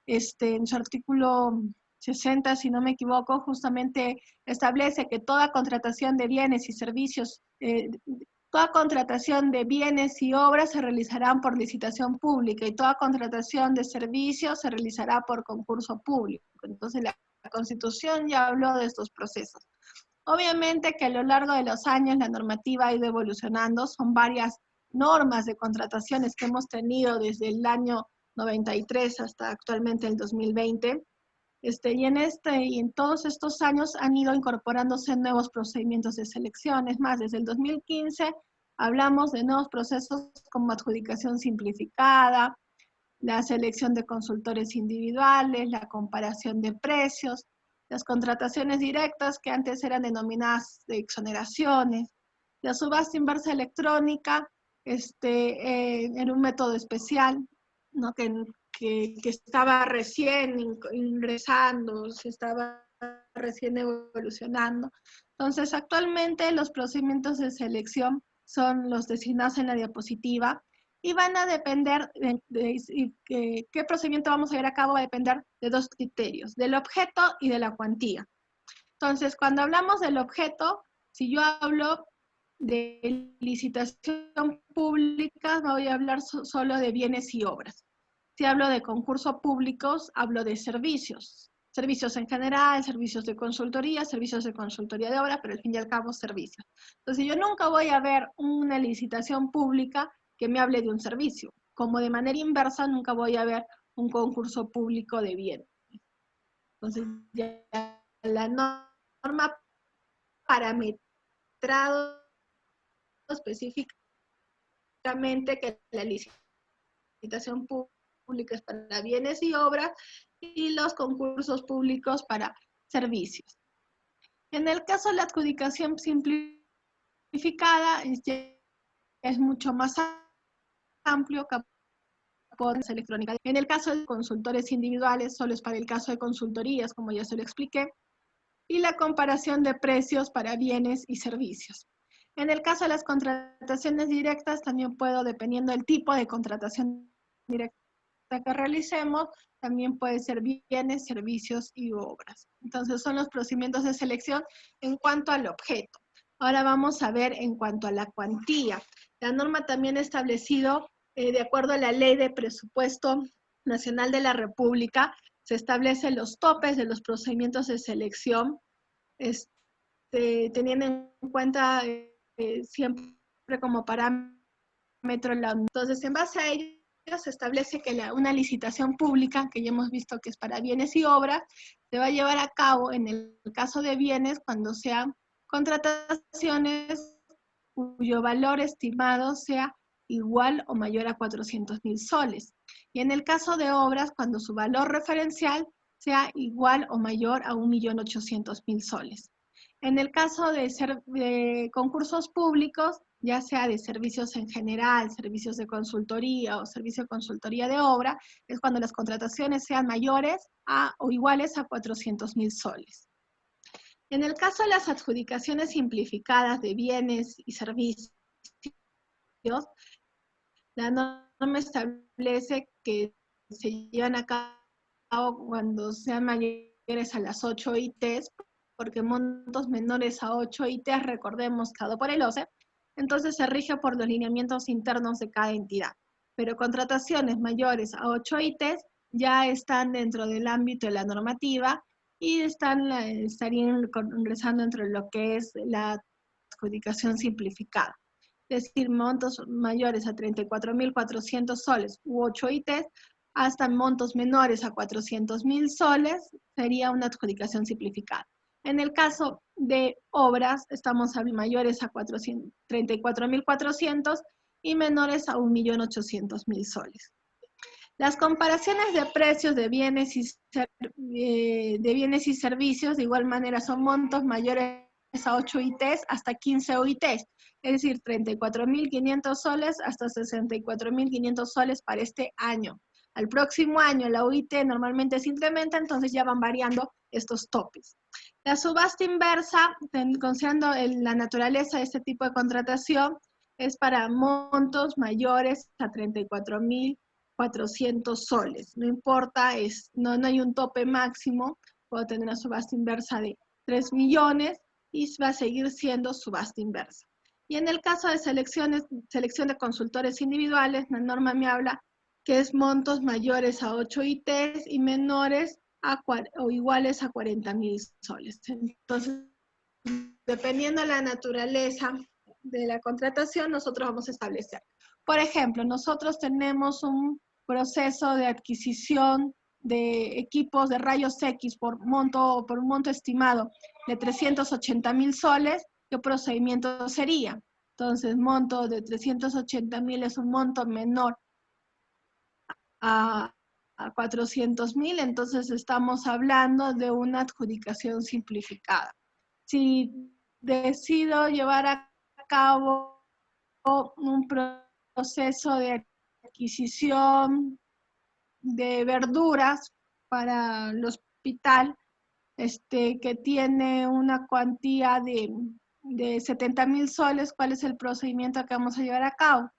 en su artículo 60, si no me equivoco, justamente establece que toda contratación de bienes y servicios, toda contratación de bienes y obras se realizarán por licitación pública y toda contratación de servicios se realizará por concurso público. Entonces, la Constitución ya habló de estos procesos. Obviamente que a lo largo de los años la normativa ha ido evolucionando, son varias normas de contrataciones que hemos tenido desde el año 93 hasta actualmente el 2020, y en todos estos años han ido incorporándose nuevos procedimientos de selección. Es más, desde el 2015 hablamos de nuevos procesos como adjudicación simplificada, la selección de consultores individuales, la comparación de precios, las contrataciones directas que antes eran denominadas de exoneraciones, la subasta inversa electrónica, en un método especial, ¿no? que estaba recién ingresando, se estaba recién evolucionando. Entonces, actualmente los procedimientos de selección son los designados en la diapositiva y van a depender qué procedimiento vamos a llevar a cabo, va a depender de dos criterios, del objeto y de la cuantía. Entonces, cuando hablamos del objeto, si yo hablo de licitación pública, voy a hablar solo de bienes y obras. Si hablo de concursos públicos, hablo de servicios. Servicios en general, servicios de consultoría de obra, pero al fin y al cabo servicios. Entonces, yo nunca voy a ver una licitación pública que me hable de un servicio. Como de manera inversa, nunca voy a ver un concurso público de bienes. Entonces, ya la norma parametrado específicamente que la licitación pública es para bienes y obras y los concursos públicos para servicios. En el caso de la adjudicación simplificada, es mucho más amplio, electrónica. En el caso de consultores individuales, solo es para el caso de consultorías, como ya se lo expliqué, y la comparación de precios para bienes y servicios. En el caso de las contrataciones directas, también puedo, dependiendo del tipo de contratación directa que realicemos, también puede ser bienes, servicios y obras. Entonces, son los procedimientos de selección en cuanto al objeto. Ahora vamos a ver en cuanto a la cuantía. La norma también ha establecido, de acuerdo a la Ley de Presupuesto Nacional de la República, se establecen los topes de los procedimientos de selección, teniendo en cuenta siempre como parámetro. Entonces, en base a ello, se establece que una licitación pública, que ya hemos visto que es para bienes y obras, se va a llevar a cabo en el caso de bienes cuando sean contrataciones cuyo valor estimado sea igual o mayor a 400.000 soles. Y en el caso de obras, cuando su valor referencial sea igual o mayor a 1.800.000 soles. En el caso de concursos públicos, ya sea de servicios en general, servicios de consultoría o servicio de consultoría de obra, es cuando las contrataciones sean mayores o iguales a 400.000 soles. En el caso de las adjudicaciones simplificadas de bienes y servicios, la norma establece que se llevan a cabo cuando sean mayores a las 8 ITs, porque montos menores a 8 ITs, recordemos, dado por el OCE, entonces se rige por los lineamientos internos de cada entidad. Pero contrataciones mayores a 8 ITs ya están dentro del ámbito de la normativa y estarían ingresando dentro de lo que es la adjudicación simplificada. Es decir, montos mayores a 34.400 soles u 8 ITs, hasta montos menores a 400.000 soles, sería una adjudicación simplificada. En el caso de obras, estamos a mayores a 34.400 y menores a 1.800.000 soles. Las comparaciones de precios de bienes y servicios, de igual manera, son montos mayores a 8 ITs hasta 15 OITs, es decir, 34.500 soles hasta 64.500 soles para este año. Al próximo año la OIT normalmente se incrementa, entonces ya van variando estos topes. La subasta inversa, considerando la naturaleza de este tipo de contratación, es para montos mayores a 34.400 soles. No importa, no hay un tope máximo, puedo tener una subasta inversa de 3 millones y va a seguir siendo subasta inversa. Y en el caso de selección de consultores individuales, la norma me habla que es montos mayores a 8 ITs y menores o iguales a 40.000 soles. Entonces, dependiendo de la naturaleza de la contratación, nosotros vamos a establecer. Por ejemplo, nosotros tenemos un proceso de adquisición de equipos de rayos X por un monto estimado de 380.000 soles. ¿Qué procedimiento sería? Entonces, monto de 380.000 es un monto menor a 400.000, entonces estamos hablando de una adjudicación simplificada. Si decido llevar a cabo un proceso de adquisición de verduras para el hospital, que tiene una cuantía de 70.000 soles, ¿cuál es el procedimiento que vamos a llevar a cabo?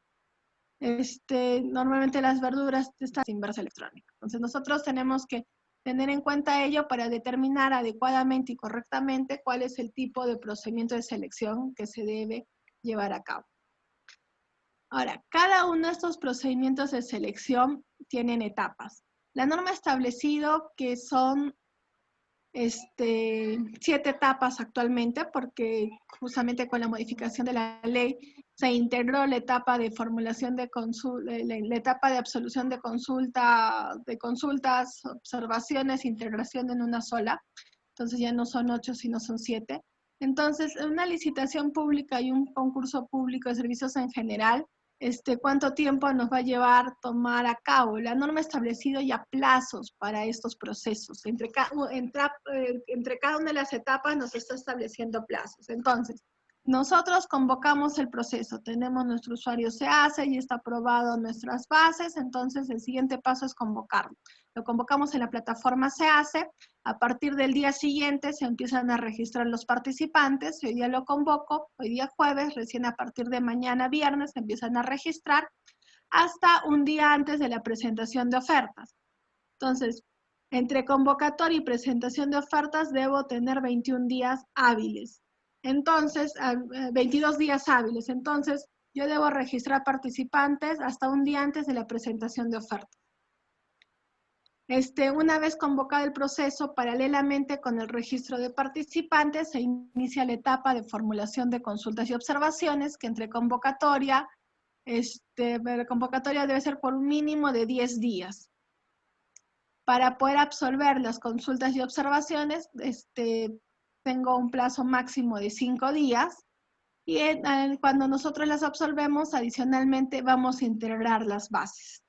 Normalmente las verduras están sin inversa electrónica. Entonces nosotros tenemos que tener en cuenta ello para determinar adecuadamente y correctamente cuál es el tipo de procedimiento de selección que se debe llevar a cabo. Ahora, cada uno de estos procedimientos de selección tienen etapas. La norma ha establecido que son 7 etapas actualmente, porque justamente con la modificación de la ley se integró la etapa de formulación de consulta, la etapa de absolución de consultas, observaciones, integración en una sola. Entonces ya no son 8, sino son 7. Entonces, una licitación pública y un concurso público de servicios en general, ¿cuánto tiempo nos va a llevar tomar a cabo? La norma ha establecido ya plazos para estos procesos. Entre cada una de las etapas nos está estableciendo plazos. Entonces, nosotros convocamos el proceso, tenemos nuestro usuario se hace y está aprobado nuestras bases, entonces el siguiente paso es convocarlo. Lo convocamos en la plataforma se hace, a partir del día siguiente se empiezan a registrar los participantes, hoy día lo convoco, hoy día jueves, recién a partir de mañana viernes se empiezan a registrar hasta un día antes de la presentación de ofertas. Entonces, entre convocatoria y presentación de ofertas debo tener 21 días hábiles. Entonces, 22 días hábiles. Entonces, yo debo registrar participantes hasta un día antes de la presentación de ofertas. Una vez convocado el proceso, paralelamente con el registro de participantes, se inicia la etapa de formulación de consultas y observaciones, que entre convocatoria, la convocatoria debe ser por un mínimo de 10 días. Para poder absolver las consultas y observaciones, tengo un plazo máximo de 5 días, y cuando nosotros las absolvemos, adicionalmente vamos a integrar las bases.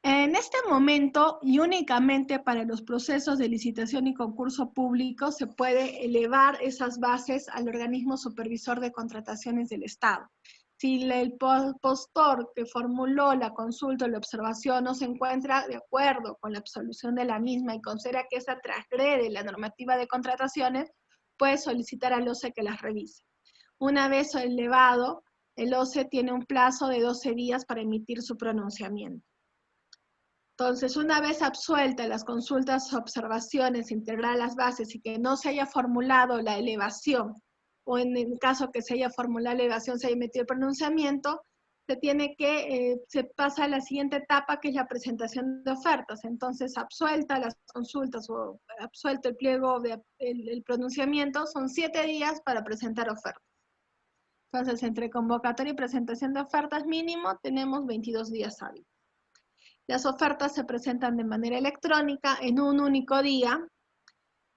En este momento, y únicamente para los procesos de licitación y concurso público, se puede elevar esas bases al organismo supervisor de contrataciones del Estado. Si el postor que formuló la consulta o la observación no se encuentra de acuerdo con la absolución de la misma y considera que esa transgrede la normativa de contrataciones, puede solicitar al OCE que las revise. Una vez elevado, el OCE tiene un plazo de 12 días para emitir su pronunciamiento. Entonces, una vez absueltas las consultas, observaciones, integrar las bases y que no se haya formulado la elevación, o en el caso que se haya formulado la elevación, se haya emitido el pronunciamiento, se pasa a la siguiente etapa, que es la presentación de ofertas. Entonces, absuelta las consultas o absuelto el pliego, el pronunciamiento, son 7 días para presentar ofertas. Entonces, entre convocatoria y presentación de ofertas mínimo, tenemos 22 días hábiles. Las ofertas se presentan de manera electrónica en un único día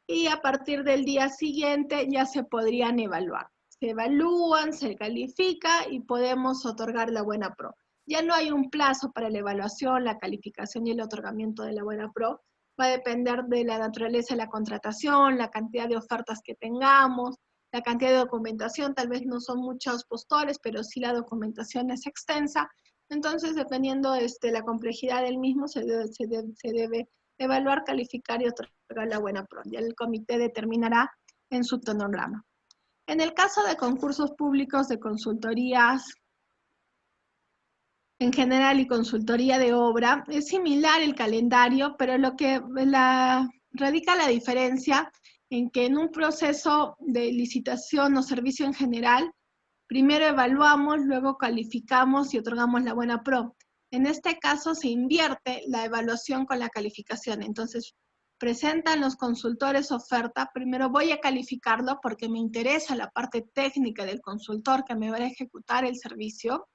y a partir del día siguiente ya se podrían evaluar. Se evalúan, se califica y podemos otorgar la buena pro. Ya no hay un plazo para la evaluación, la calificación y el otorgamiento de la buena pro. Va a depender de la naturaleza de la contratación, la cantidad de ofertas que tengamos, la cantidad de documentación. Tal vez no son muchos postores, pero sí la documentación es extensa. Entonces, dependiendo de la complejidad del mismo, se debe evaluar, calificar y otorgar la buena pro. Ya el comité determinará en su cronograma. En el caso de concursos públicos de consultorías en general y consultoría de obra, es similar el calendario, pero lo que radica la diferencia en que en un proceso de licitación o servicio en general, primero evaluamos, luego calificamos y otorgamos la buena pro. En este caso se invierte la evaluación con la calificación. Entonces, presentan los consultores oferta, primero voy a calificarlo porque me interesa la parte técnica del consultor que me va a ejecutar el servicio,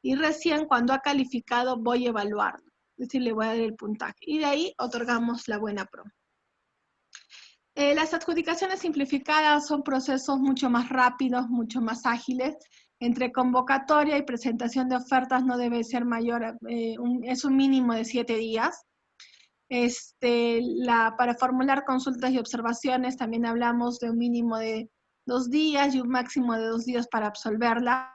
y recién cuando ha calificado voy a evaluarlo, es decir, le voy a dar el puntaje. Y de ahí otorgamos la buena pro. Las adjudicaciones simplificadas son procesos mucho más rápidos, mucho más ágiles. Entre convocatoria y presentación de ofertas no debe ser mayor, es un mínimo de 7 días. Para formular consultas y observaciones también hablamos de un mínimo de 2 días y un máximo de 2 días para absolverlas.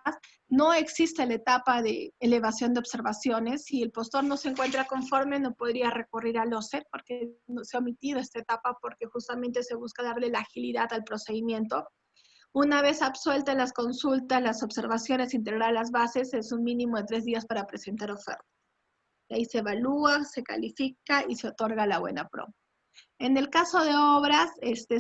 No existe la etapa de elevación de observaciones. Si el postor no se encuentra conforme, no podría recurrir al OCE porque no se ha omitido esta etapa porque justamente se busca darle la agilidad al procedimiento. Una vez absueltas las consultas, las observaciones, integrar las bases, es un mínimo de 3 días para presentar ofertas. Ahí se evalúa, se califica y se otorga la buena pro. En el caso de obras,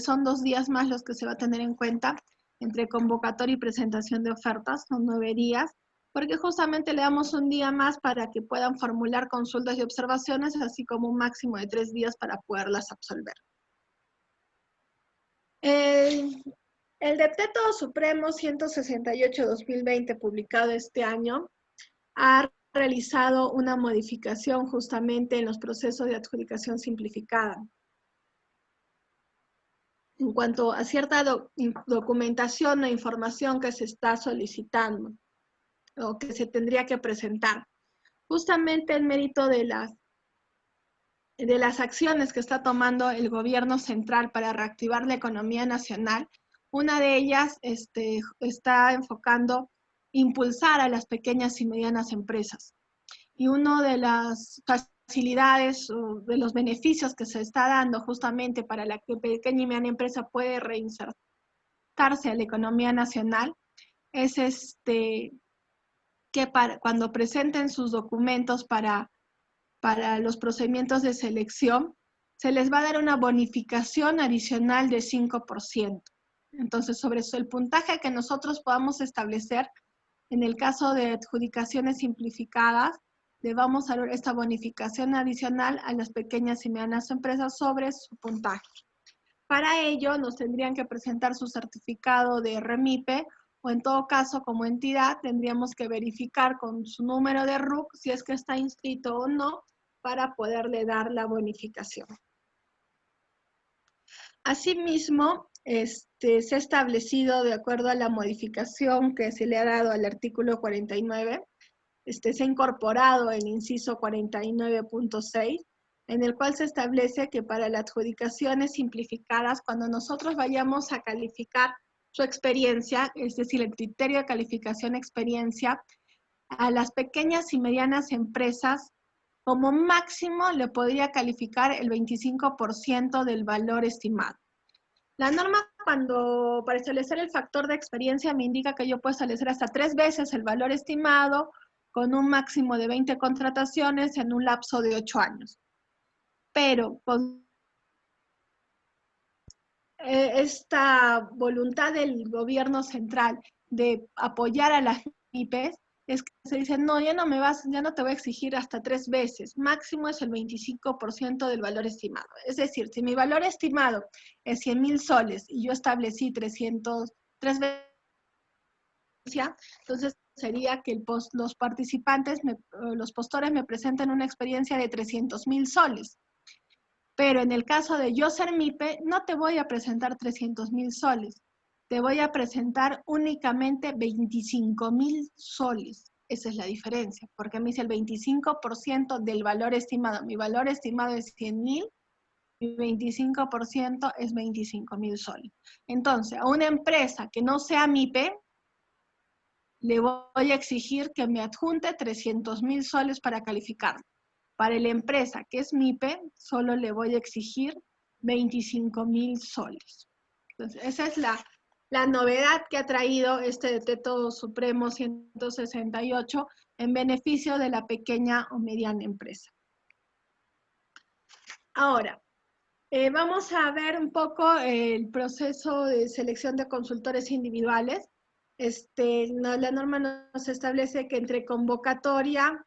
son 2 días más los que se va a tener en cuenta entre convocatoria y presentación de ofertas, son 9 días, porque justamente le damos un día más para que puedan formular consultas y observaciones, así como un máximo de 3 días para poderlas absolver. El Decreto Supremo 168/2020, publicado este año, ha realizado una modificación justamente en los procesos de adjudicación simplificada. en cuanto a cierta documentación o información que se está solicitando o que se tendría que presentar. Justamente en mérito de las acciones que está tomando el gobierno central para reactivar la economía nacional, una de ellas está enfocando impulsar a las pequeñas y medianas empresas. Y una de las facilidades o de los beneficios que se está dando justamente para la pequeña y mediana empresa puede reinsertarse a la economía nacional es que cuando presenten sus documentos para los procedimientos de selección, se les va a dar una bonificación adicional de 5%. Entonces, sobre eso, el puntaje que nosotros podamos establecer, en el caso de adjudicaciones simplificadas, le vamos a dar esta bonificación adicional a las pequeñas y medianas empresas sobre su puntaje. Para ello, nos tendrían que presentar su certificado de REMIPE o en todo caso, como entidad, tendríamos que verificar con su número de RUC si es que está inscrito o no para poderle dar la bonificación. Asimismo, se ha establecido, de acuerdo a la modificación que se le ha dado al artículo 49, se ha incorporado el inciso 49.6, en el cual se establece que para las adjudicaciones simplificadas, cuando nosotros vayamos a calificar su experiencia, es decir, el criterio de calificación experiencia, a las pequeñas y medianas empresas, como máximo le podría calificar el 25% del valor estimado. La norma, para establecer el factor de experiencia, me indica que yo puedo establecer hasta 3 veces el valor estimado con un máximo de 20 contrataciones en un lapso de 8 años. Pero con esta voluntad del gobierno central de apoyar a las MIPES, es que se dice, no, ya no te voy a exigir hasta 3 veces, máximo es el 25% del valor estimado. Es decir, si mi valor estimado es 100,000 soles y yo establecí 3 veces, entonces sería que los participantes, los postores me presenten una experiencia de 300,000 soles. Pero en el caso de yo ser MIPE, no te voy a presentar 300,000 soles, te voy a presentar únicamente 25,000 soles. Esa es la diferencia, porque me dice el 25% del valor estimado. Mi valor estimado es 100,000, mi 25% es 25,000 soles. Entonces, a una empresa que no sea MIPE, le voy a exigir que me adjunte 300,000 soles para calificarlo. Para la empresa que es MIPE, solo le voy a exigir 25,000 soles. Entonces, esa es la novedad que ha traído este Decreto Supremo 168 en beneficio de la pequeña o mediana empresa. Ahora, vamos a ver un poco el proceso de selección de consultores individuales. La norma nos establece que entre convocatoria,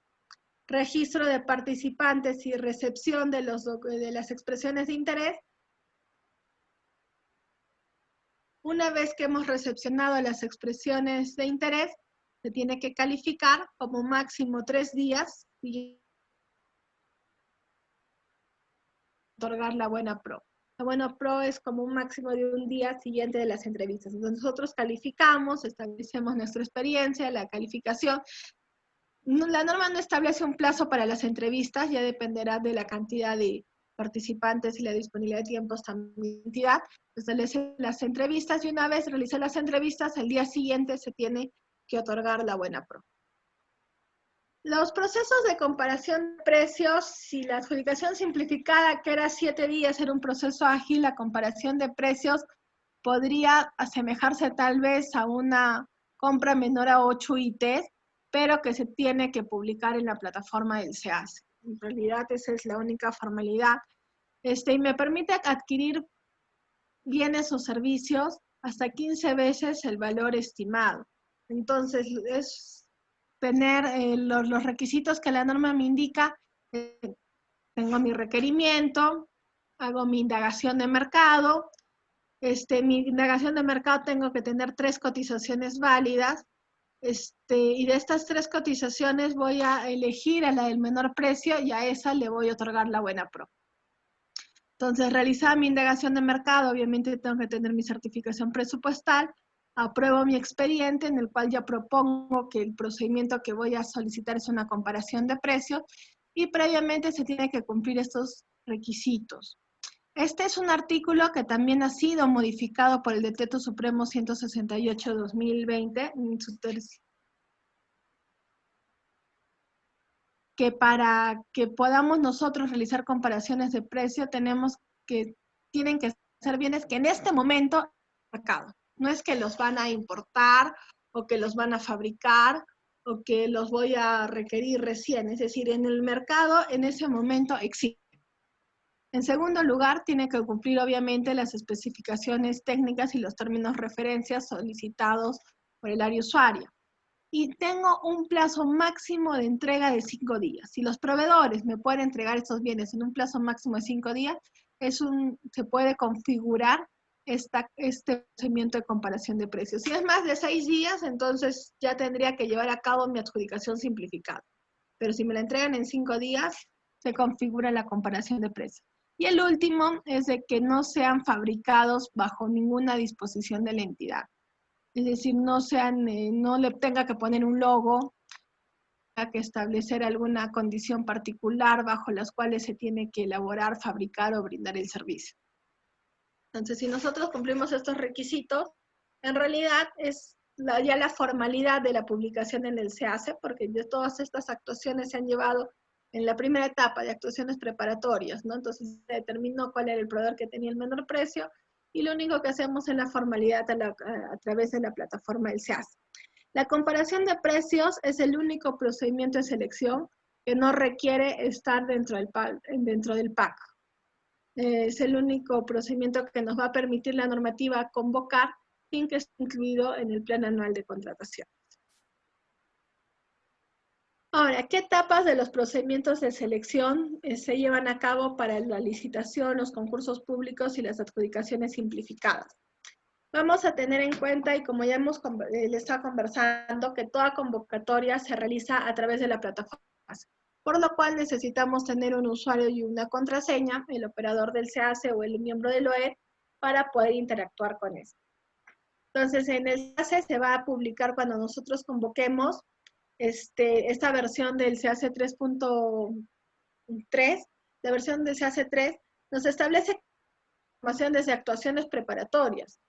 registro de participantes y recepción de las expresiones de interés, una vez que hemos recepcionado las expresiones de interés, se tiene que calificar como máximo 3 días y otorgar la buena pro. La buena pro es como un máximo de un día siguiente de las entrevistas. Entonces nosotros calificamos, establecemos nuestra experiencia, la calificación. La norma no establece un plazo para las entrevistas, ya dependerá de la cantidad de participantes y la disponibilidad de tiempos también de entidad. Establece las entrevistas y una vez realizé las entrevistas, el día siguiente se tiene que otorgar la buena pro. Los procesos de comparación de precios, si la adjudicación simplificada, que era 7 días, era un proceso ágil, la comparación de precios podría asemejarse tal vez a una compra menor a 8 ITs, pero que se tiene que publicar en la plataforma del SEACE. En realidad esa es la única formalidad. Y me permite adquirir bienes o servicios hasta 15 veces el valor estimado. Entonces, es tener los requisitos que la norma me indica. Tengo mi requerimiento, hago mi indagación de mercado. Mi indagación de mercado tengo que tener 3 cotizaciones válidas. Y de estas 3 cotizaciones voy a elegir a la del menor precio y a esa le voy a otorgar la buena pro. Entonces, realizada mi indagación de mercado, obviamente tengo que tener mi certificación presupuestal, apruebo mi expediente en el cual ya propongo que el procedimiento que voy a solicitar es una comparación de precios y previamente se tiene que cumplir estos requisitos. Este es un artículo que también ha sido modificado por el Decreto Supremo 168/2020, que para que podamos nosotros realizar comparaciones de precio tienen que ser bienes que en este momento mercado. No es que los van a importar o que los van a fabricar o que los voy a requerir recién. Es decir, en el mercado en ese momento existe. En segundo lugar, tiene que cumplir obviamente las especificaciones técnicas y los términos referencias solicitados por el área usuaria. Y tengo un plazo máximo de entrega de 5 días. Si los proveedores me pueden entregar estos bienes en un plazo máximo de 5 días, se puede configurar este procedimiento de comparación de precios. Si es más de 6 días, entonces ya tendría que llevar a cabo mi adjudicación simplificada. Pero si me la entregan en 5 días, se configura la comparación de precios. Y el último es de que no sean fabricados bajo ninguna disposición de la entidad. Es decir, no le tenga que poner un logo, tenga que establecer alguna condición particular bajo las cuales se tiene que elaborar, fabricar o brindar el servicio. Entonces, si nosotros cumplimos estos requisitos, en realidad es ya la formalidad de la publicación en el SEACE, porque ya todas estas actuaciones se han llevado en la primera etapa de actuaciones preparatorias, ¿no? Entonces se determinó cuál era el proveedor que tenía el menor precio, y lo único que hacemos es la formalidad a través de la plataforma del SEACE. La comparación de precios es el único procedimiento de selección que no requiere estar dentro del PAC. Es el único procedimiento que nos va a permitir la normativa convocar sin que esté incluido en el plan anual de contratación. Ahora, ¿qué etapas de los procedimientos de selección se llevan a cabo para la licitación, los concursos públicos y las adjudicaciones simplificadas? Vamos a tener en cuenta, y como ya les estaba conversando, que toda convocatoria se realiza a través de la plataforma, por lo cual necesitamos tener un usuario y una contraseña, el operador del SEACE o el miembro del OED, para poder interactuar con eso. Entonces, en el SEACE se va a publicar cuando nosotros convoquemos esta versión del SEACE 3.3, la versión del SEACE 3, nos establece información desde actuaciones preparatorias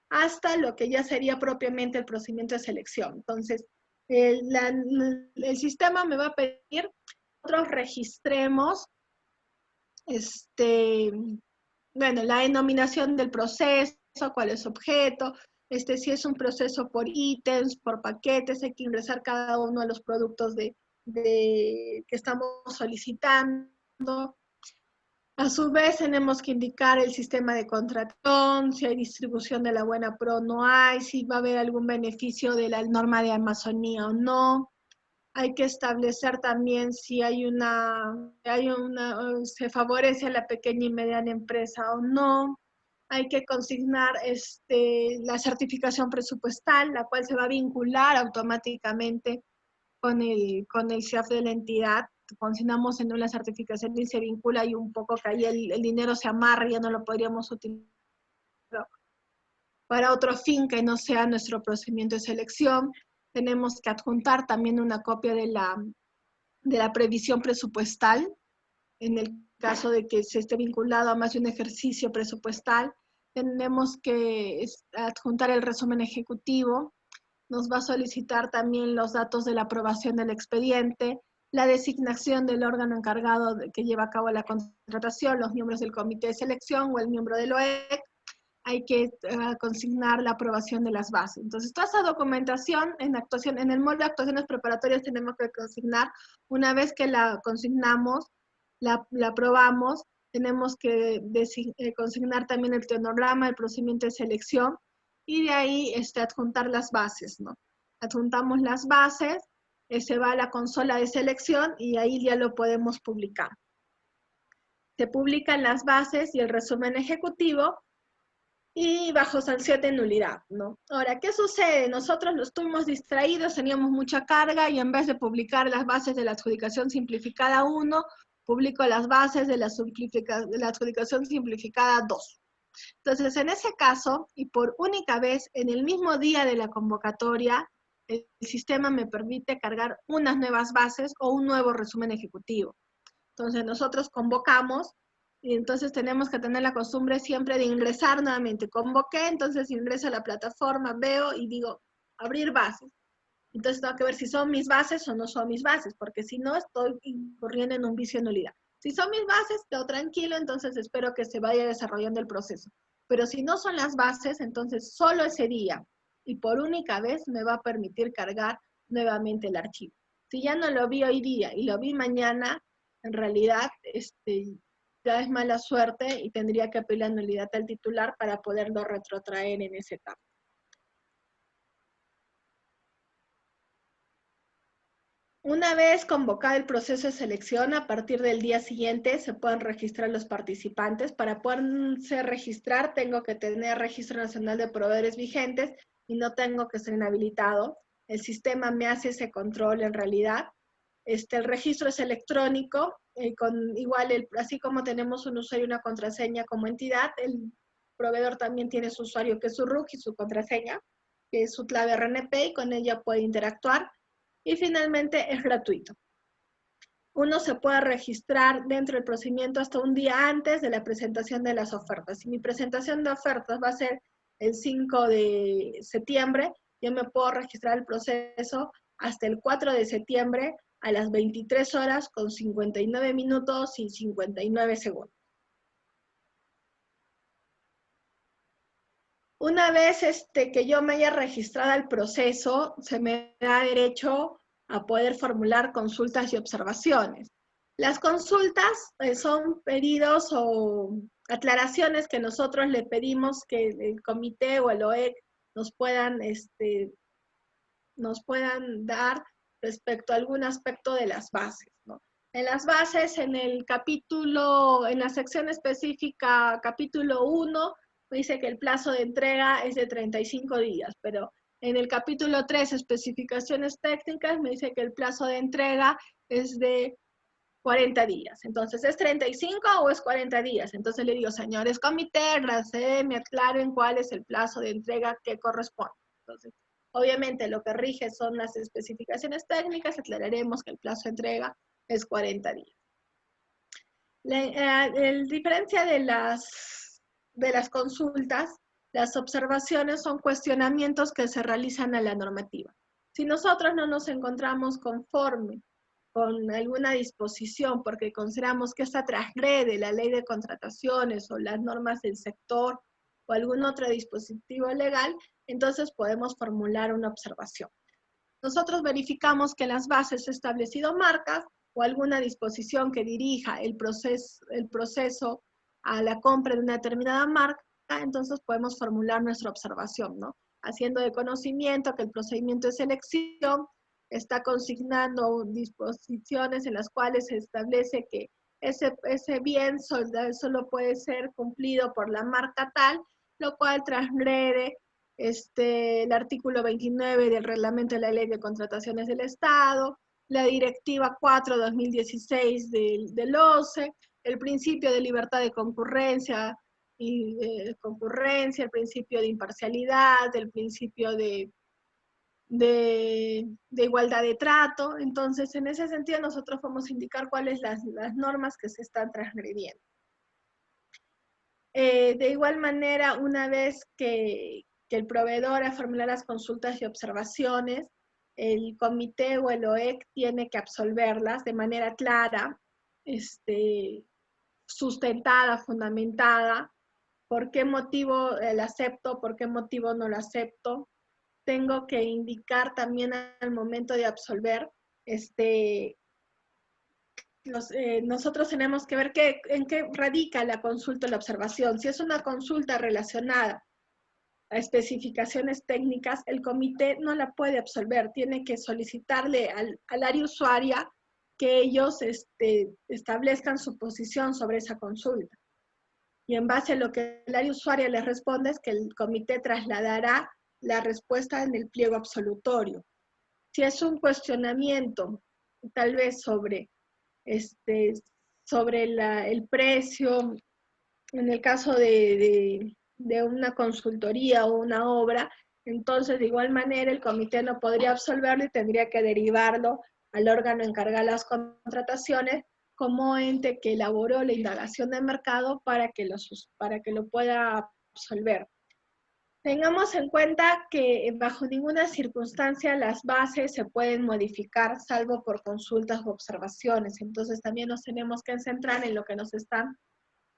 hasta lo que ya sería propiamente el procedimiento de selección. Entonces, el sistema me va a pedir que nosotros registremos la denominación del proceso, cuál es su objeto, si es un proceso por ítems, por paquetes, hay que ingresar cada uno de los productos que estamos solicitando. A su vez, tenemos que indicar el sistema de contratación, si hay distribución de la buena pro o no hay, si va a haber algún beneficio de la norma de Amazonía o no. Hay que establecer también si se favorece a la pequeña y mediana empresa o no. Hay que consignar la certificación presupuestal, la cual se va a vincular automáticamente con el CIAF de la entidad. Consignamos en una certificación y se vincula y un poco que ahí el dinero se amarra y ya no lo podríamos utilizar para otro fin que no sea nuestro procedimiento de selección. Tenemos que adjuntar también una copia de la previsión presupuestal, en el caso de que se esté vinculado a más de un ejercicio presupuestal. Tenemos que adjuntar el resumen ejecutivo. Nos va a solicitar también los datos de la aprobación del expediente, la designación del órgano encargado que lleva a cabo la contratación, los miembros del comité de selección o el miembro del OEC. Hay que consignar la aprobación de las bases. Entonces, toda esa documentación en el molde de actuaciones preparatorias tenemos que consignar. Una vez que la consignamos, la aprobamos, tenemos que consignar también el tenograma, el procedimiento de selección, y de ahí adjuntar las bases, ¿no? Adjuntamos las bases, se va a la consola de selección y ahí ya lo podemos publicar. Se publican las bases y el resumen ejecutivo y bajo sanción de nulidad, ¿no? Ahora, ¿qué sucede? Nosotros nos estuvimos distraídos, teníamos mucha carga y en vez de publicar las bases de la adjudicación simplificada 1, publico las bases de la adjudicación simplificada 2. Entonces, en ese caso, y por única vez, en el mismo día de la convocatoria, el sistema me permite cargar unas nuevas bases o un nuevo resumen ejecutivo. Entonces, nosotros convocamos y entonces tenemos que tener la costumbre siempre de ingresar nuevamente. Convoqué, entonces ingreso a la plataforma, veo y digo, abrir bases. Entonces tengo que ver si son mis bases o no son mis bases, porque si no estoy incurriendo en un vicio de nulidad. Si son mis bases, quedo tranquilo, entonces espero que se vaya desarrollando el proceso. Pero si no son las bases, entonces solo ese día y por única vez me va a permitir cargar nuevamente el archivo. Si ya no lo vi hoy día y lo vi mañana, en realidad ya es mala suerte y tendría que pedir la nulidad al titular para poderlo retrotraer en esa etapa. Una vez convocado el proceso de selección, a partir del día siguiente se pueden registrar los participantes. Para poderse registrar, tengo que tener Registro Nacional de Proveedores vigentes y no tengo que ser inhabilitado. El sistema me hace ese control en realidad. El registro es electrónico, así como tenemos un usuario y una contraseña como entidad, el proveedor también tiene su usuario que es su RUC y su contraseña, que es su clave RNP, y con ella puede interactuar. Y finalmente es gratuito. Uno se puede registrar dentro del procedimiento hasta un día antes de la presentación de las ofertas. Si mi presentación de ofertas va a ser el 5 de septiembre, yo me puedo registrar el proceso hasta el 4 de septiembre a las 23 horas con 59 minutos y 59 segundos. Una vez que yo me haya registrado al proceso, se me da derecho a poder formular consultas y observaciones. Las consultas son pedidos o aclaraciones que nosotros le pedimos que el comité o el OEC nos puedan dar respecto a algún aspecto de las bases, ¿no? En las bases, en la sección específica, capítulo 1, dice que el plazo de entrega es de 35 días, pero en el capítulo 3, especificaciones técnicas, me dice que el plazo de entrega es de 40 días. Entonces, ¿es 35 o es 40 días? Entonces le digo, señores comité, me aclaren cuál es el plazo de entrega que corresponde. Entonces, obviamente lo que rige son las especificaciones técnicas, aclararemos que el plazo de entrega es 40 días. La diferencia de las consultas, las observaciones son cuestionamientos que se realizan a la normativa. Si nosotros no nos encontramos conforme con alguna disposición porque consideramos que esta transgrede la ley de contrataciones o las normas del sector o algún otro dispositivo legal, entonces podemos formular una observación. Nosotros verificamos que en las bases se han establecido marcas o alguna disposición que dirija el proceso a la compra de una determinada marca, entonces podemos formular nuestra observación, ¿no? Haciendo de conocimiento que el procedimiento de selección está consignando disposiciones en las cuales se establece que ese bien solo puede ser cumplido por la marca tal, lo cual transgrede el artículo 29 del reglamento de la Ley de Contrataciones del Estado, la Directiva 4/2016 del OCE, el principio de libertad de concurrencia, el principio de imparcialidad, el principio de igualdad de trato. Entonces, en ese sentido, nosotros vamos a indicar cuáles las normas que se están transgrediendo. De igual manera, una vez que el proveedor ha formulado las consultas y observaciones, el comité o el OEC tiene que absolverlas de manera clara, sustentada, fundamentada, por qué motivo la acepto, por qué motivo no la acepto. Tengo que indicar también al momento de absolver, nosotros tenemos que ver en qué radica la consulta o la observación. Si es una consulta relacionada a especificaciones técnicas, el comité no la puede absolver, tiene que solicitarle al área usuaria que ellos establezcan su posición sobre esa consulta. Y en base a lo que el área usuaria les responde es que el comité trasladará la respuesta en el pliego absolutorio. Si es un cuestionamiento, tal vez sobre sobre el precio, en el caso de una consultoría o una obra, entonces de igual manera el comité no podría absolverlo y tendría que derivarlo al órgano encargado de las contrataciones como ente que elaboró la indagación de mercado para que lo pueda absolver. Tengamos en cuenta que bajo ninguna circunstancia las bases se pueden modificar salvo por consultas o observaciones. Entonces también nos tenemos que centrar en lo que nos están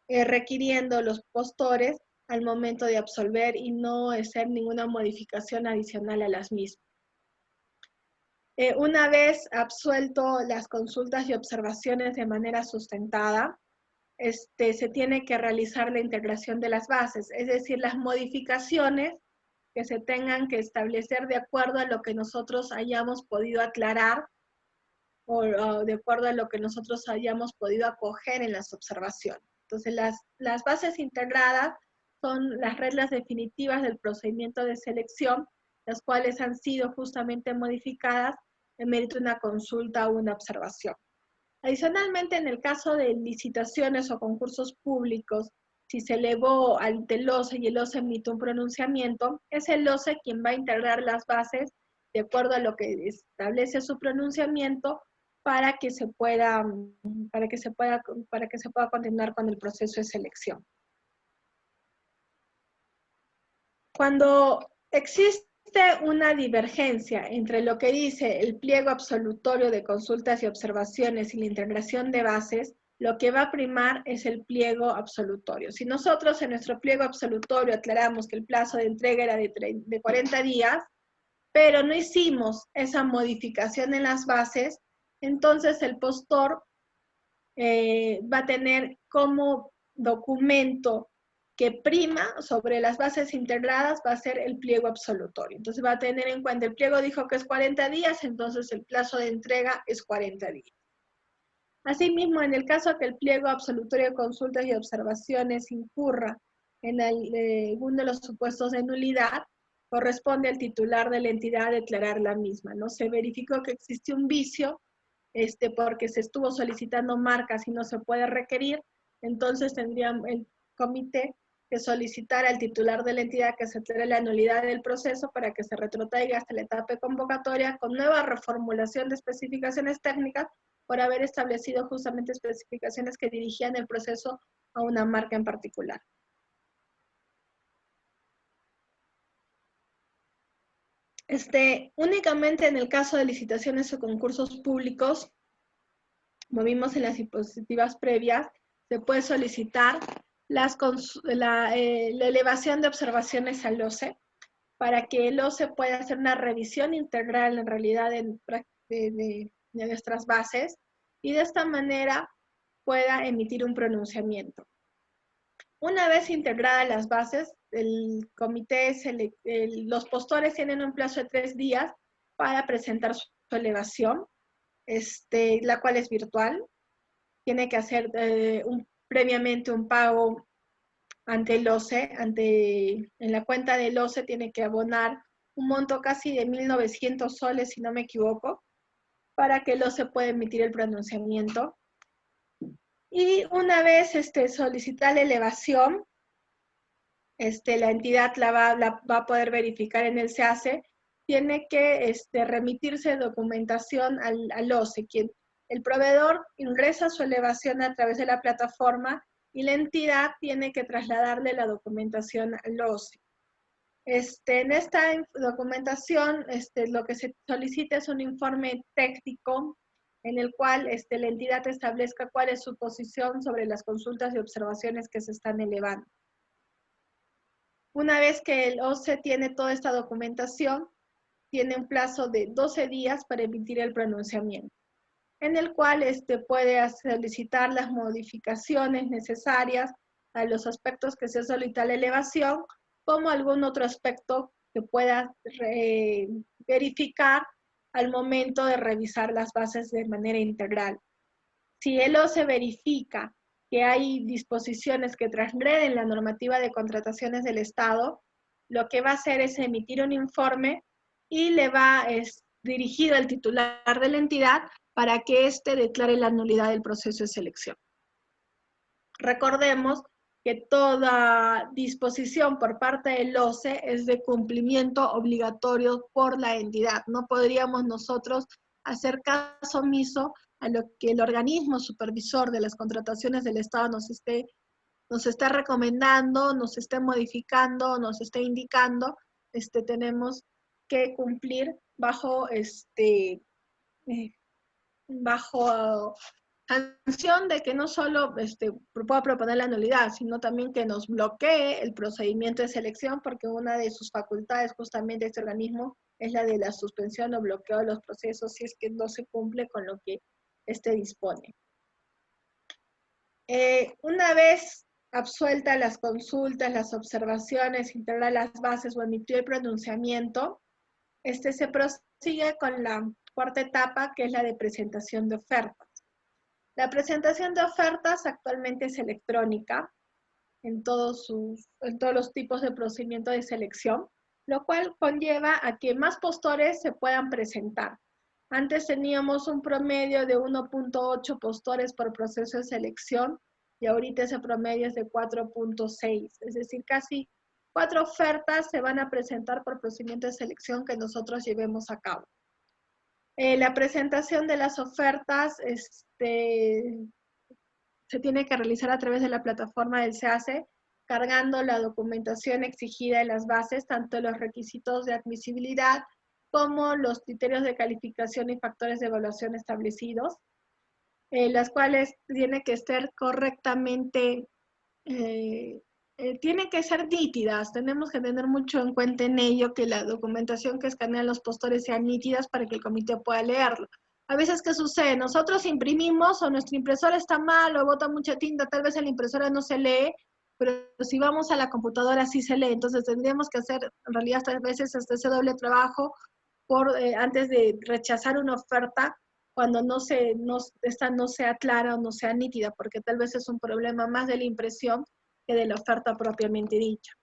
requiriendo los postores al momento de absolver y no hacer ninguna modificación adicional a las mismas. Una vez absuelto las consultas y observaciones de manera sustentada, se tiene que realizar la integración de las bases, es decir, las modificaciones que se tengan que establecer de acuerdo a lo que nosotros hayamos podido aclarar o de acuerdo a lo que nosotros hayamos podido acoger en las observaciones. Entonces, las bases integradas son las reglas definitivas del procedimiento de selección, las cuales han sido justamente modificadas en mérito de una consulta o una observación. Adicionalmente, en el caso de licitaciones o concursos públicos, si se elevó ante el OCE y el OCE emite un pronunciamiento, es el OCE quien va a integrar las bases de acuerdo a lo que establece su pronunciamiento para que se pueda continuar con el proceso de selección. Cuando existe una divergencia entre lo que dice el pliego absolutorio de consultas y observaciones y la integración de bases, lo que va a primar es el pliego absolutorio. Si nosotros en nuestro pliego absolutorio aclaramos que el plazo de entrega era de 40 días, pero no hicimos esa modificación en las bases, entonces el postor va a tener como documento que prima sobre las bases integradas va a ser el pliego absolutorio. Entonces va a tener en cuenta, el pliego dijo que es 40 días, entonces el plazo de entrega es 40 días. Asimismo, en el caso que el pliego absolutorio de consultas y observaciones incurra en alguno de los supuestos de nulidad, corresponde al titular de la entidad declarar la misma, ¿no? Se verificó que existe un vicio, porque se estuvo solicitando marcas y no se puede requerir, entonces tendría el comité que solicitar al titular de la entidad que se declare la nulidad del proceso para que se retrotraiga hasta la etapa de convocatoria con nueva reformulación de especificaciones técnicas por haber establecido justamente especificaciones que dirigían el proceso a una marca en particular. Únicamente en el caso de licitaciones o concursos públicos, como vimos en las diapositivas previas, se puede solicitar la elevación de observaciones al OCE para que el OCE pueda hacer una revisión integral en realidad de nuestras bases y de esta manera pueda emitir un pronunciamiento. Una vez integradas las bases, el comité, los postores tienen un plazo de 3 días para presentar su elevación, la cual es virtual. Tiene que hacer previamente un pago ante el OCE, en la cuenta del OCE tiene que abonar un monto casi de 1.900 soles, si no me equivoco, para que el OCE pueda emitir el pronunciamiento. Y una vez solicita la elevación, la entidad la va a poder verificar en el SEACE, tiene que remitirse documentación al OCE, el proveedor ingresa su elevación a través de la plataforma y la entidad tiene que trasladarle la documentación al OCE. En esta documentación, lo que se solicita es un informe técnico en el cual la entidad establezca cuál es su posición sobre las consultas y observaciones que se están elevando. Una vez que el OCE tiene toda esta documentación, tiene un plazo de 12 días para emitir el pronunciamiento, en el cual puede solicitar las modificaciones necesarias a los aspectos que se solicita la elevación, como algún otro aspecto que pueda verificar al momento de revisar las bases de manera integral. Si el OCE verifica que hay disposiciones que transgreden la normativa de contrataciones del Estado, lo que va a hacer es emitir un informe y le va dirigido al titular de la entidad para que declare la nulidad del proceso de selección. Recordemos que toda disposición por parte del OCE es de cumplimiento obligatorio por la entidad. No podríamos nosotros hacer caso omiso a lo que el organismo supervisor de las contrataciones del Estado nos está recomendando, nos esté modificando, nos esté indicando. Tenemos que cumplir bajo sanción de que no solo pueda proponer la nulidad, sino también que nos bloquee el procedimiento de selección, porque una de sus facultades justamente este organismo es la de la suspensión o bloqueo de los procesos si es que no se cumple con lo que dispone. Una vez absueltas las consultas, las observaciones, integrar las bases o emitió el pronunciamiento, se prosigue con la cuarta etapa, que es la de presentación de ofertas. La presentación de ofertas actualmente es electrónica en todos los tipos de procedimiento de selección, lo cual conlleva a que más postores se puedan presentar. Antes teníamos un promedio de 1.8 postores por proceso de selección y ahorita ese promedio es de 4.6, es decir, casi 4 ofertas se van a presentar por procedimiento de selección que nosotros llevemos a cabo. La presentación de las ofertas se tiene que realizar a través de la plataforma del SEACE, cargando la documentación exigida en las bases, tanto los requisitos de admisibilidad como los criterios de calificación y factores de evaluación establecidos, las cuales tienen que ser correctamente, tienen que ser nítidas. Tenemos que tener mucho en cuenta en ello que la documentación que escanean los postores sean nítidas para que el comité pueda leerlo. A veces, ¿qué sucede? Nosotros imprimimos o nuestra impresora está mal o bota mucha tinta, tal vez en la impresora no se lee, pero si vamos a la computadora sí se lee. Entonces tendríamos que hacer, en realidad, hasta a veces ese doble trabajo antes de rechazar una oferta cuando esta no sea clara o no sea nítida, porque tal vez es un problema más de la impresión que de la oferta propiamente dicha.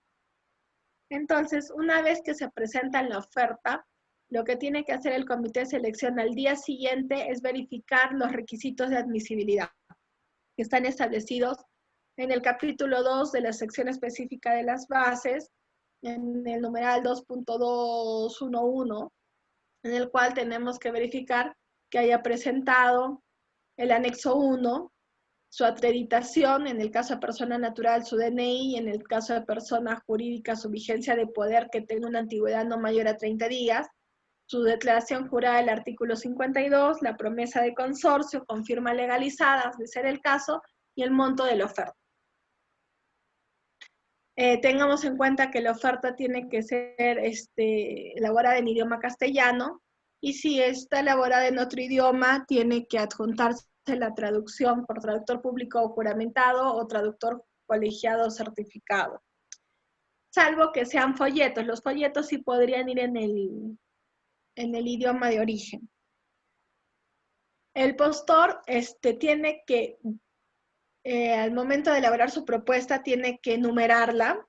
Entonces, una vez que se presenta la oferta, lo que tiene que hacer el comité de selección al día siguiente es verificar los requisitos de admisibilidad que están establecidos en el capítulo 2 de la sección específica de las bases, en el numeral 2.211, en el cual tenemos que verificar que haya presentado el anexo 1, su acreditación, en el caso de persona natural, su DNI, en el caso de persona jurídica, su vigencia de poder que tenga una antigüedad no mayor a 30 días, su declaración jurada del artículo 52, la promesa de consorcio con firma legalizada, de ser el caso, y el monto de la oferta. Tengamos en cuenta que la oferta tiene que ser elaborada en idioma castellano, y si está elaborada en otro idioma, tiene que adjuntarse la traducción por traductor público o juramentado o traductor colegiado o certificado. Salvo que sean folletos. Los folletos sí podrían ir en el idioma de origen. El postor tiene que, al momento de elaborar su propuesta, tiene que numerarla,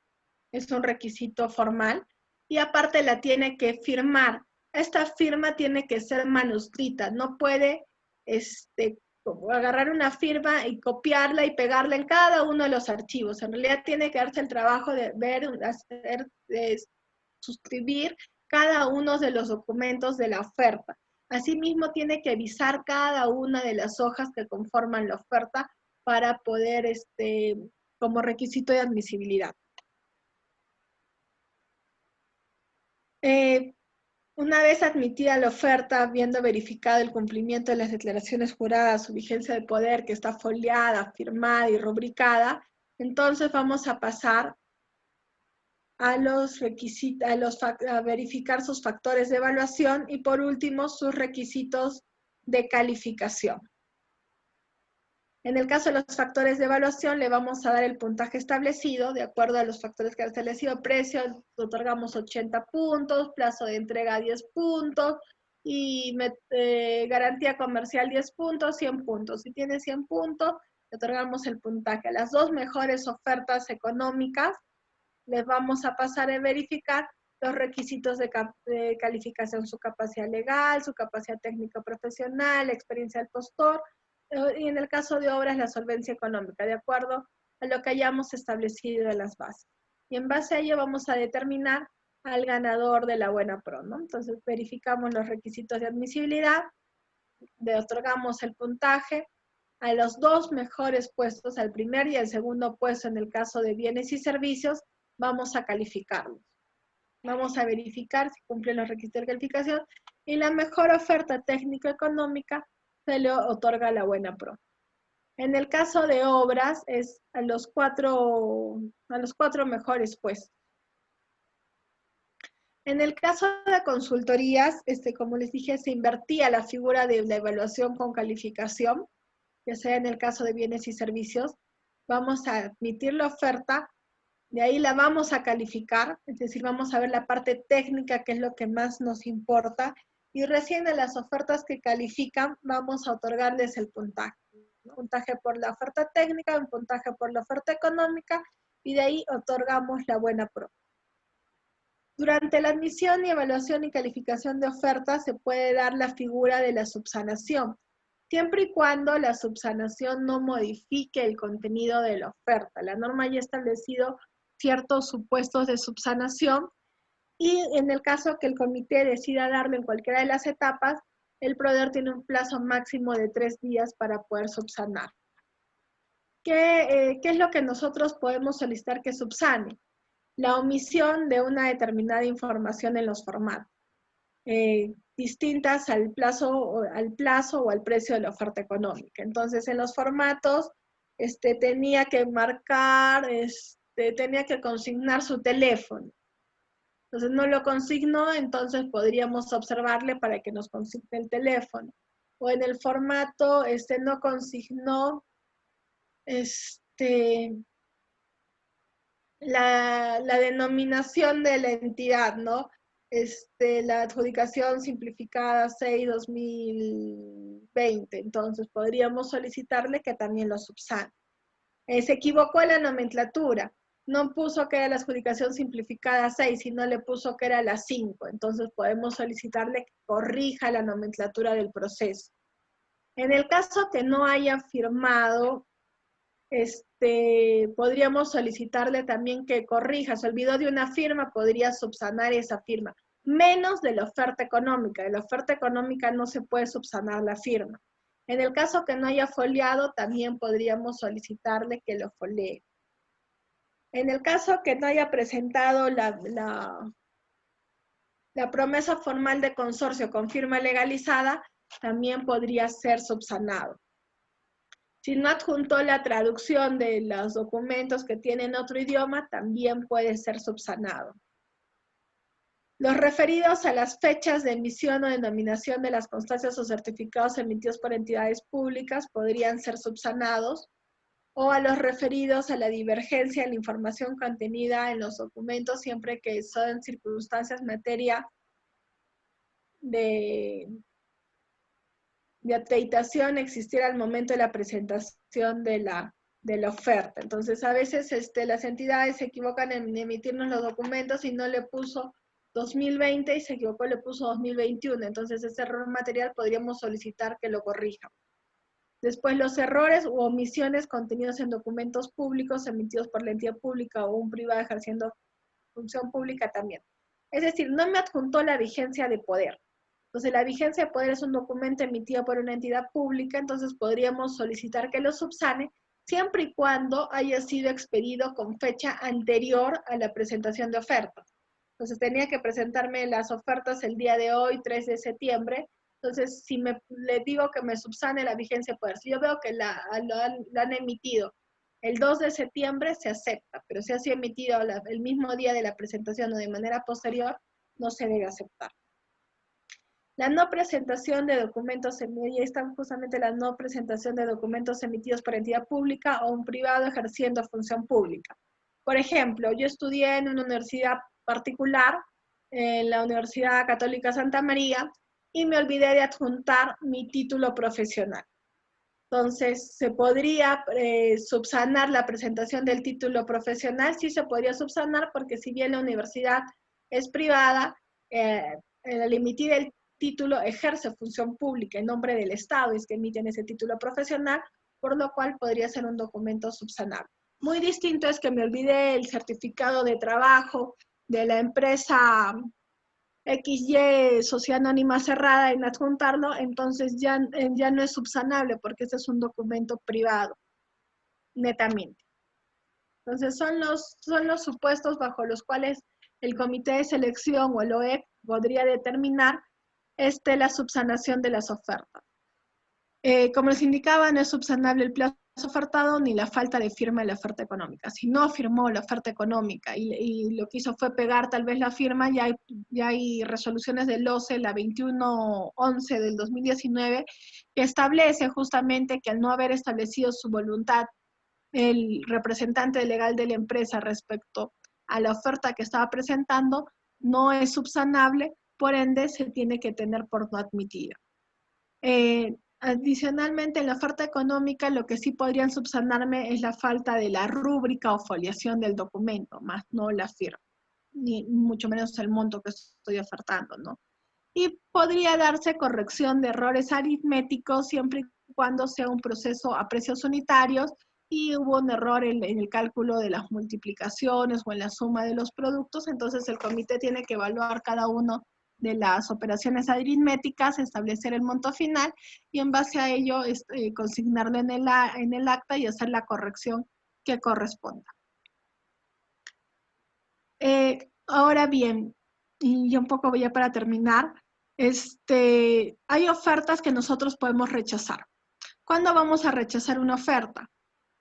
es un requisito formal, y aparte la tiene que firmar. Esta firma tiene que ser manuscrita, no puede agarrar una firma y copiarla y pegarla en cada uno de los archivos. En realidad tiene que darse el trabajo de suscribir cada uno de los documentos de la oferta. Asimismo, tiene que avisar cada una de las hojas que conforman la oferta para poder, como requisito de admisibilidad. Una vez admitida la oferta, habiendo verificado el cumplimiento de las declaraciones juradas, su vigencia de poder que está foliada, firmada y rubricada, entonces vamos a pasar a los requisitos, a verificar sus factores de evaluación y por último sus requisitos de calificación. En el caso de los factores de evaluación, le vamos a dar el puntaje establecido, de acuerdo a los factores que ha establecido, precio, otorgamos 80 puntos, plazo de entrega 10 puntos, y garantía comercial 10 puntos, 100 puntos. Si tiene 100 puntos, le otorgamos el puntaje. A las dos mejores ofertas económicas, les vamos a pasar a verificar los requisitos de calificación, su capacidad legal, su capacidad técnica profesional, la experiencia del postor, y en el caso de obras, la solvencia económica, de acuerdo a lo que hayamos establecido en las bases. Y en base a ello vamos a determinar al ganador de la buena pro, ¿no? Entonces verificamos los requisitos de admisibilidad, le otorgamos el puntaje a los dos mejores puestos, al primer y al segundo puesto en el caso de bienes y servicios, vamos a calificarlos. Vamos a verificar si cumplen los requisitos de calificación y la mejor oferta técnico-económica se le otorga la buena pro. En el caso de obras es a los cuatro mejores puestos. En el caso de consultorías, como les dije, se invertía la figura de la evaluación con calificación, ya sea en el caso de bienes y servicios. Vamos a admitir la oferta, de ahí la vamos a calificar, es decir, vamos a ver la parte técnica, que es lo que más nos importa, y recién en las ofertas que califican vamos a otorgarles el puntaje. Un puntaje por la oferta técnica, un puntaje por la oferta económica, y de ahí otorgamos la buena pro. Durante la admisión y evaluación y calificación de ofertas se puede dar la figura de la subsanación, siempre y cuando la subsanación no modifique el contenido de la oferta. La norma ya ha establecido ciertos supuestos de subsanación y en el caso que el comité decida darlo en cualquiera de las etapas, el proveedor tiene un plazo máximo de 3 días para poder subsanar. ¿Qué es lo que nosotros podemos solicitar que subsane? La omisión de una determinada información en los formatos, distintas al plazo o al precio de la oferta económica. Entonces, en los formatos, tenía que marcar, tenía que consignar su teléfono. Entonces, no lo consignó, entonces podríamos observarle para que nos consigne el teléfono. O en el formato, no consignó, la denominación de la entidad, ¿no? La adjudicación simplificada 6/2020. Entonces, podríamos solicitarle que también lo subsane. Se equivocó en la nomenclatura. No puso que era la adjudicación simplificada 6, sino le puso que era la 5. Entonces, podemos solicitarle que corrija la nomenclatura del proceso. En el caso que no haya firmado, podríamos solicitarle también que corrija, se olvidó de una firma, podría subsanar esa firma, menos de la oferta económica. De la oferta económica no se puede subsanar la firma. En el caso que no haya foliado, también podríamos solicitarle que lo folee. En el caso que no haya presentado la promesa formal de consorcio con firma legalizada, también podría ser subsanado. Si no adjuntó la traducción de los documentos que tienen otro idioma, también puede ser subsanado. Los referidos a las fechas de emisión o denominación de las constancias o certificados emitidos por entidades públicas podrían ser subsanados, o a los referidos a la divergencia en la información contenida en los documentos, siempre que son circunstancias materia de acreditación existiera al momento de la presentación de la oferta. Entonces, a veces las entidades se equivocan en emitirnos los documentos y no le puso 2020 y se equivocó, le puso 2021. Entonces, ese error material podríamos solicitar que lo corrija. Después, los errores u omisiones contenidos en documentos públicos emitidos por la entidad pública o un privado ejerciendo función pública también. Es decir, no me adjuntó la vigencia de poder. Entonces, la vigencia de poder es un documento emitido por una entidad pública, entonces podríamos solicitar que lo subsane siempre y cuando haya sido expedido con fecha anterior a la presentación de ofertas. Entonces, tenía que presentarme las ofertas el día de hoy, 3 de septiembre. Entonces, si le digo que me subsane la vigencia de poder, si yo veo que lo han emitido el 2 de septiembre, se acepta, pero si ha sido emitido el mismo día de la presentación o de manera posterior, no se debe aceptar. La no presentación de documentos, y ahí está justamente la no presentación de documentos emitidos por entidad pública o un privado ejerciendo función pública. Por ejemplo, yo estudié en una universidad particular, en la Universidad Católica Santa María, y me olvidé de adjuntar mi título profesional. Entonces, ¿se podría subsanar la presentación del título profesional? Sí se podría subsanar, porque si bien la universidad es privada, al emitir el título ejerce función pública en nombre del Estado, es que emiten ese título profesional, por lo cual podría ser un documento subsanable. Muy distinto es que me olvidé el certificado de trabajo de la empresa XY Sociedad Anónima Cerrada en adjuntarlo, entonces ya no es subsanable porque ese es un documento privado, netamente. Entonces son los supuestos bajo los cuales el comité de selección o el OEC podría determinar la subsanación de las ofertas. Como les indicaba, no es subsanable el plazo ofertado ni la falta de firma de la oferta económica. Si no firmó la oferta económica y lo que hizo fue pegar tal vez la firma, ya hay resoluciones del OCE, la 2111 del 2019, que establece justamente que al no haber establecido su voluntad el representante legal de la empresa respecto a la oferta que estaba presentando, no es subsanable, por ende se tiene que tener por no admitida. Adicionalmente, en la oferta económica, lo que sí podrían subsanarme es la falta de la rúbrica o foliación del documento, más no la firma, ni mucho menos el monto que estoy ofertando, ¿no? Y podría darse corrección de errores aritméticos siempre y cuando sea un proceso a precios unitarios y hubo un error en el cálculo de las multiplicaciones o en la suma de los productos, entonces el comité tiene que evaluar cada uno de las operaciones aritméticas, establecer el monto final y en base a ello consignarlo en el acta y hacer la corrección que corresponda. Ahora bien, y un poco ya para terminar, hay ofertas que nosotros podemos rechazar. ¿Cuándo vamos a rechazar una oferta?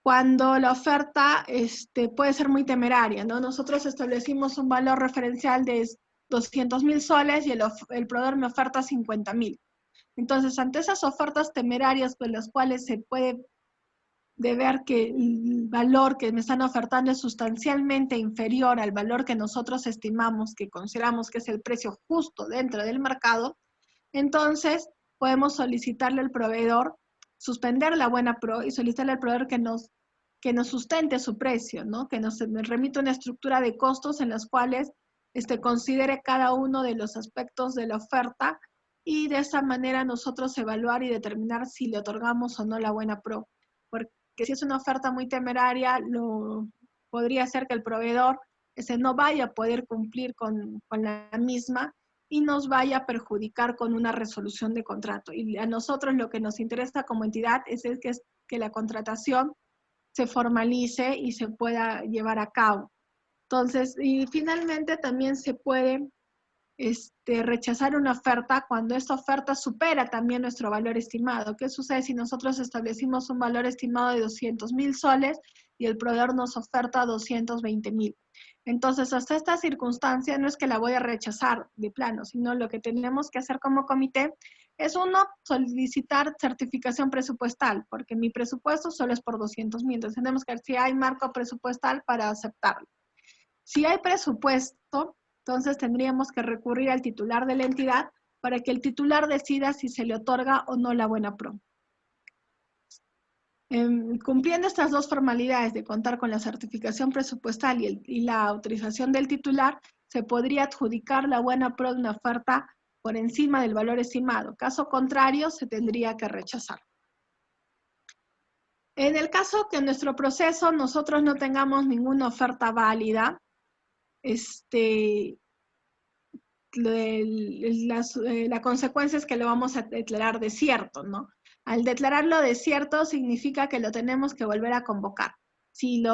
Cuando la oferta puede ser muy temeraria, ¿no? Nosotros establecimos un valor referencial de 200.000 soles y el proveedor me oferta 50.000. Entonces, ante esas ofertas temerarias con las cuales se puede ver que el valor que me están ofertando es sustancialmente inferior al valor que nosotros estimamos, que consideramos que es el precio justo dentro del mercado, entonces podemos solicitarle al proveedor, suspender la buena pro y solicitarle al proveedor que nos sustente su precio, ¿no? Que nos remita una estructura de costos en las cuales considere cada uno de los aspectos de la oferta y de esa manera nosotros evaluar y determinar si le otorgamos o no la buena pro. Porque si es una oferta muy temeraria, podría ser que el proveedor no vaya a poder cumplir con la misma y nos vaya a perjudicar con una resolución de contrato. Y a nosotros lo que nos interesa como entidad es que la contratación se formalice y se pueda llevar a cabo. Entonces, y finalmente también se puede rechazar una oferta cuando esta oferta supera también nuestro valor estimado. ¿Qué sucede si nosotros establecimos un valor estimado de 200.000 soles y el proveedor nos oferta 220.000? Entonces, hasta esta circunstancia no es que la voy a rechazar de plano, sino lo que tenemos que hacer como comité es, uno, solicitar certificación presupuestal, porque mi presupuesto solo es por 200.000. Entonces, tenemos que ver si hay marco presupuestal para aceptarlo. Si hay presupuesto, entonces tendríamos que recurrir al titular de la entidad para que el titular decida si se le otorga o no la buena pro. Cumpliendo estas dos formalidades de contar con la certificación presupuestal y la autorización del titular, se podría adjudicar la buena pro de una oferta por encima del valor estimado. Caso contrario, se tendría que rechazar. En el caso que en nuestro proceso nosotros no tengamos ninguna oferta válida, la consecuencia es que lo vamos a declarar desierto, ¿no? Al declararlo desierto significa que lo tenemos que volver a convocar. Si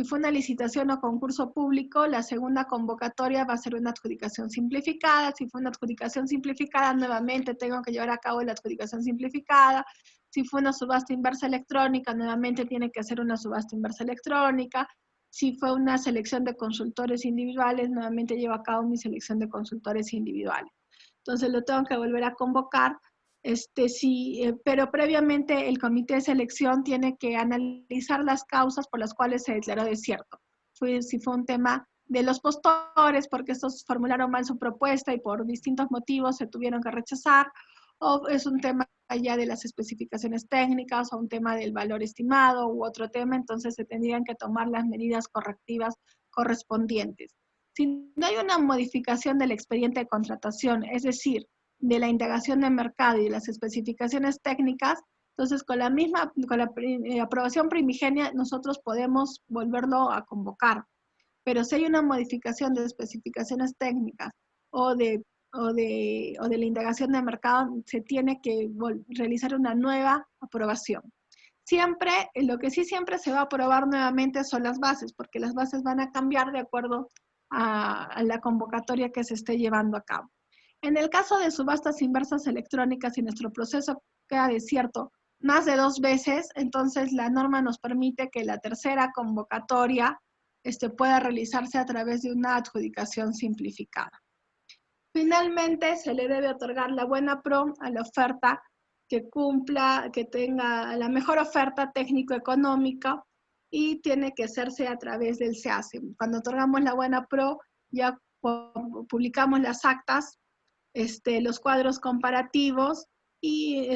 fue una licitación o concurso público, la segunda convocatoria va a ser una adjudicación simplificada. Si fue una adjudicación simplificada, nuevamente tengo que llevar a cabo la adjudicación simplificada. Si fue una subasta inversa electrónica, nuevamente tiene que hacer una subasta inversa electrónica. Si fue una selección de consultores individuales, nuevamente llevo a cabo mi selección de consultores individuales. Entonces lo tengo que volver a convocar, pero previamente el comité de selección tiene que analizar las causas por las cuales se declaró desierto. Si fue un tema de los postores, porque estos formularon mal su propuesta y por distintos motivos se tuvieron que rechazar, o es un tema ya de las especificaciones técnicas o un tema del valor estimado u otro tema, entonces se tendrían que tomar las medidas correctivas correspondientes. Si no hay una modificación del expediente de contratación, es decir, de la indagación de mercado y de las especificaciones técnicas, Entonces, con la aprobación primigenia, nosotros podemos volverlo a convocar. Pero si hay una modificación de especificaciones técnicas o de la indagación de mercado, se tiene que realizar una nueva aprobación. Siempre, lo que sí siempre se va a aprobar nuevamente son las bases, porque las bases van a cambiar de acuerdo a la convocatoria que se esté llevando a cabo. En el caso de subastas inversas electrónicas, si nuestro proceso queda desierto más de 2 veces, entonces la norma nos permite que la tercera convocatoria pueda realizarse a través de una adjudicación simplificada. Finalmente, se le debe otorgar la buena pro a la oferta que cumpla, que tenga la mejor oferta técnico-económica y tiene que hacerse a través del SEACE. Cuando otorgamos la buena pro, ya publicamos las actas, los cuadros comparativos y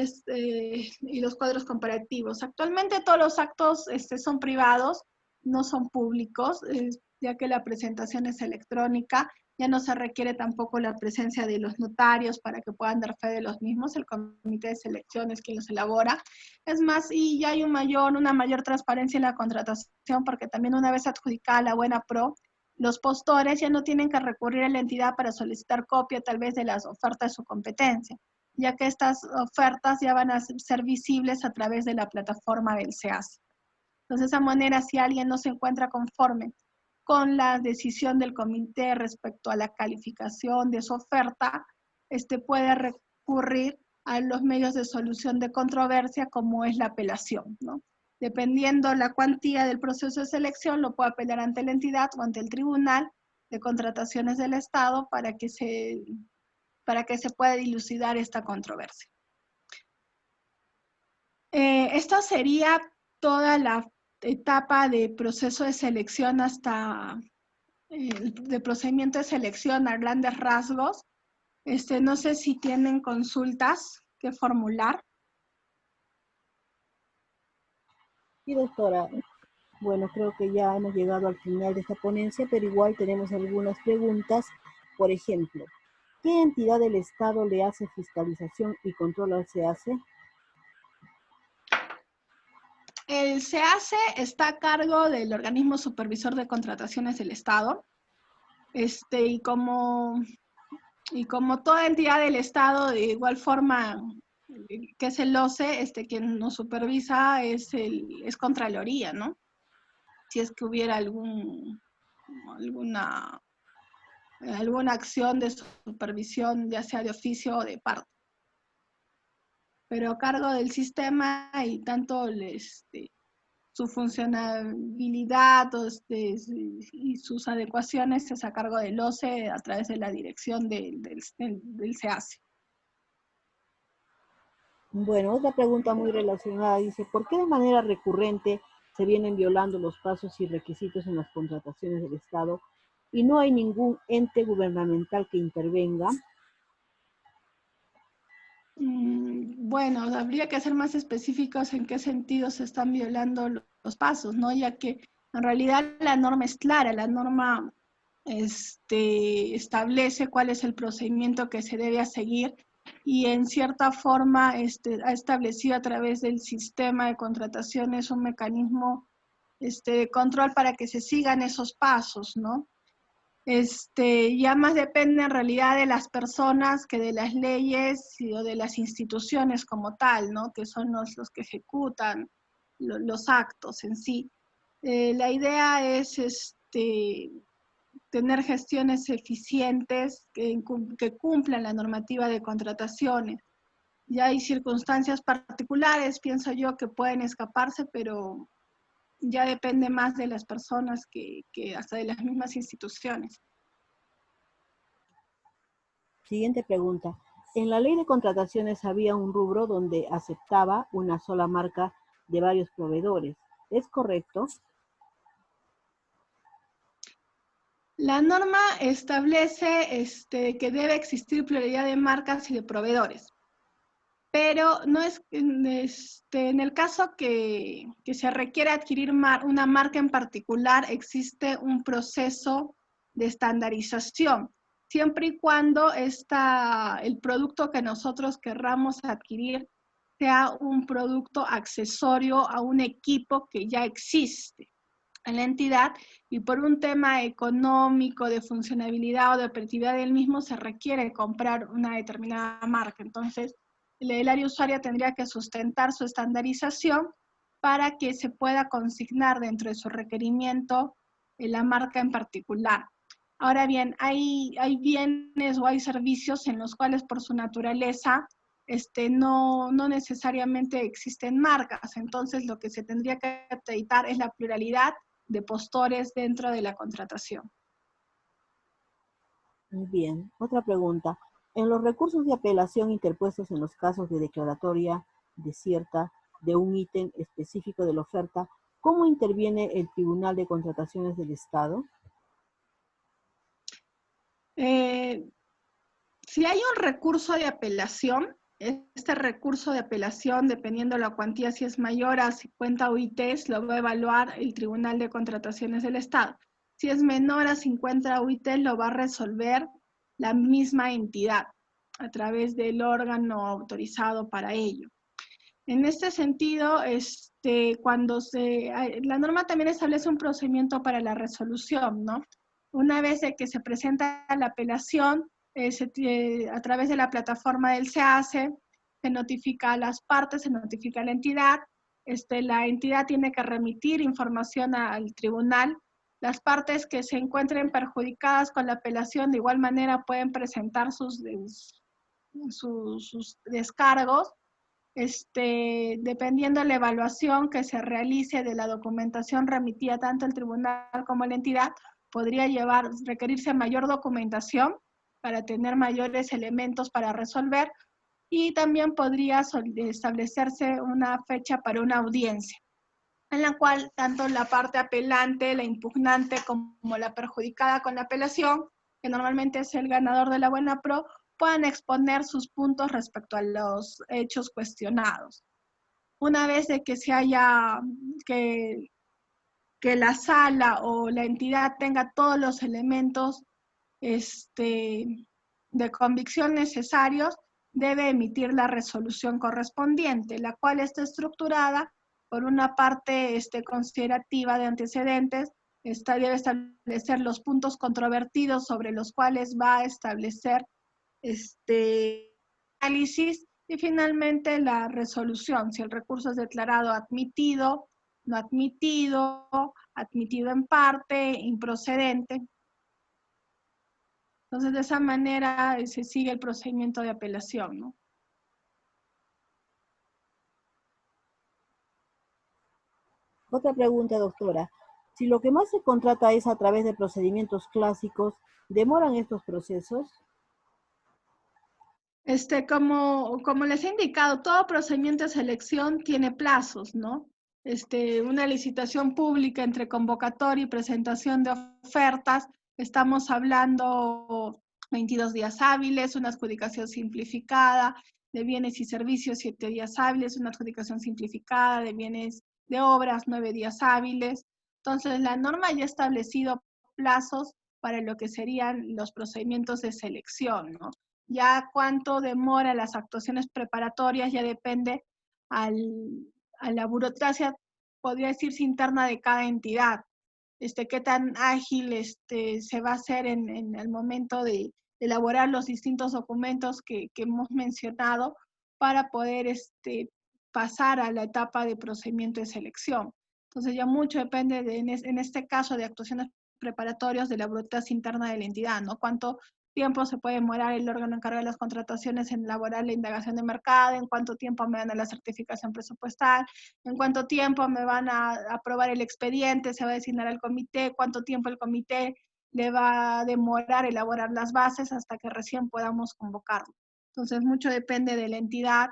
los cuadros comparativos. Actualmente todos los actos son privados, no son públicos, ya que la presentación es electrónica. Ya no se requiere tampoco la presencia de los notarios para que puedan dar fe de los mismos. El comité de selección es quien los elabora. Es más, y ya hay una mayor transparencia en la contratación, porque también una vez adjudicada la buena pro, los postores ya no tienen que recurrir a la entidad para solicitar copia tal vez de las ofertas de su competencia, ya que estas ofertas ya van a ser visibles a través de la plataforma del SEACE. Entonces, de esa manera, si alguien no se encuentra conforme con la decisión del comité respecto a la calificación de su oferta, puede recurrir a los medios de solución de controversia, como es la apelación, ¿no? Dependiendo la cuantía del proceso de selección, lo puede apelar ante la entidad o ante el Tribunal de Contrataciones del Estado para que se pueda dilucidar esta controversia. Esta sería toda la etapa de proceso de selección hasta de procedimiento de selección a grandes rasgos. No sé si tienen consultas que formular. Sí, doctora. Bueno, creo que ya hemos llegado al final de esta ponencia, pero igual tenemos algunas preguntas. Por ejemplo, ¿qué entidad del Estado le hace fiscalización y control al SEACE? El SEACE está a cargo del organismo supervisor de contrataciones del Estado. Y como toda entidad del Estado, de igual forma que es el OCE, quien nos supervisa es Contraloría, ¿no? Si es que hubiera alguna acción de supervisión, ya sea de oficio o de parte. Pero a cargo del sistema y tanto su funcionabilidad y sus adecuaciones es a cargo del OCE a través de la dirección del SEACE. Bueno, otra pregunta muy relacionada dice, ¿por qué de manera recurrente se vienen violando los pasos y requisitos en las contrataciones del Estado y no hay ningún ente gubernamental que intervenga? Bueno, habría que ser más específicos en qué sentido se están violando los pasos, ¿no? Ya que en realidad la norma es clara, la norma establece cuál es el procedimiento que se debe seguir y en cierta forma ha establecido a través del sistema de contrataciones un mecanismo de control para que se sigan esos pasos, ¿no? Ya más depende en realidad de las personas que de las leyes o de las instituciones como tal, ¿no? Que son los que ejecutan los actos en sí. La idea es tener gestiones eficientes que cumplan la normativa de contrataciones. Ya hay circunstancias particulares, pienso yo, que pueden escaparse, pero ya depende más de las personas que hasta de las mismas instituciones. Siguiente pregunta. En la ley de contrataciones había un rubro donde aceptaba una sola marca de varios proveedores. ¿Es correcto? La norma establece que debe existir pluralidad de marcas y de proveedores, pero no es en el caso que se requiere adquirir una marca en particular, existe un proceso de estandarización, siempre y cuando el producto que nosotros querramos adquirir sea un producto accesorio a un equipo que ya existe en la entidad y por un tema económico, de funcionabilidad o de operatividad del mismo, se requiere comprar una determinada marca. Entonces, el área usuaria tendría que sustentar su estandarización para que se pueda consignar dentro de su requerimiento la marca en particular. Ahora bien, hay bienes o hay servicios en los cuales por su naturaleza no necesariamente existen marcas. Entonces, lo que se tendría que acreditar es la pluralidad de postores dentro de la contratación. Muy bien, otra pregunta. En los recursos de apelación interpuestos en los casos de declaratoria desierta de un ítem específico de la oferta, ¿cómo interviene el Tribunal de Contrataciones del Estado? Si hay un recurso de apelación, este recurso de apelación, dependiendo de la cuantía, si es mayor a 50 UITs, lo va a evaluar el Tribunal de Contrataciones del Estado. Si es menor a 50 UITs, lo va a resolver la misma entidad a través del órgano autorizado para ello. En este sentido, la norma también establece un procedimiento para la resolución, ¿no? Una vez de que se presenta la apelación, a través de la plataforma del SEACE, se notifica a las partes, se notifica a la entidad, la entidad tiene que remitir información al tribunal. Las partes que se encuentren perjudicadas con la apelación de igual manera pueden presentar sus descargos, dependiendo de la evaluación que se realice de la documentación remitida tanto al tribunal como a la entidad, podría requerirse mayor documentación para tener mayores elementos para resolver y también podría establecerse una fecha para una audiencia, en la cual tanto la parte apelante, la impugnante, como la perjudicada con la apelación, que normalmente es el ganador de la buena pro, puedan exponer sus puntos respecto a los hechos cuestionados. Una vez de que se haya, que la sala o la entidad tenga todos los elementos de convicción necesarios, debe emitir la resolución correspondiente, la cual está estructurada por una parte considerativa de antecedentes, debe establecer los puntos controvertidos sobre los cuales va a establecer análisis y finalmente la resolución, si el recurso es declarado admitido, no admitido, admitido en parte, improcedente. Entonces, de esa manera se sigue el procedimiento de apelación, ¿no? Otra pregunta, doctora. Si lo que más se contrata es a través de procedimientos clásicos, ¿demoran estos procesos? Como les he indicado, todo procedimiento de selección tiene plazos, ¿no? Una licitación pública entre convocatoria y presentación de ofertas, estamos hablando 22 días hábiles, una adjudicación simplificada de bienes y servicios 7 días hábiles, una adjudicación simplificada de bienes de obras 9 días hábiles. Entonces, la norma ya ha establecido plazos para lo que serían los procedimientos de selección, ¿no? Ya cuánto demora las actuaciones preparatorias ya depende a la burocracia, podría decirse, interna de cada entidad. Qué tan ágil se va a hacer en el momento de elaborar los distintos documentos que hemos mencionado para poder pasar a la etapa de procedimiento de selección. Entonces ya mucho depende en este caso de actuaciones preparatorias de la burocracia interna de la entidad, ¿no? Cuánto tiempo se puede demorar el órgano encargado de las contrataciones en elaborar la indagación de mercado, en cuánto tiempo me dan a la certificación presupuestal, en cuánto tiempo me van a aprobar el expediente, se va a designar al comité, cuánto tiempo el comité le va a demorar elaborar las bases hasta que recién podamos convocarlo. Entonces, mucho depende de la entidad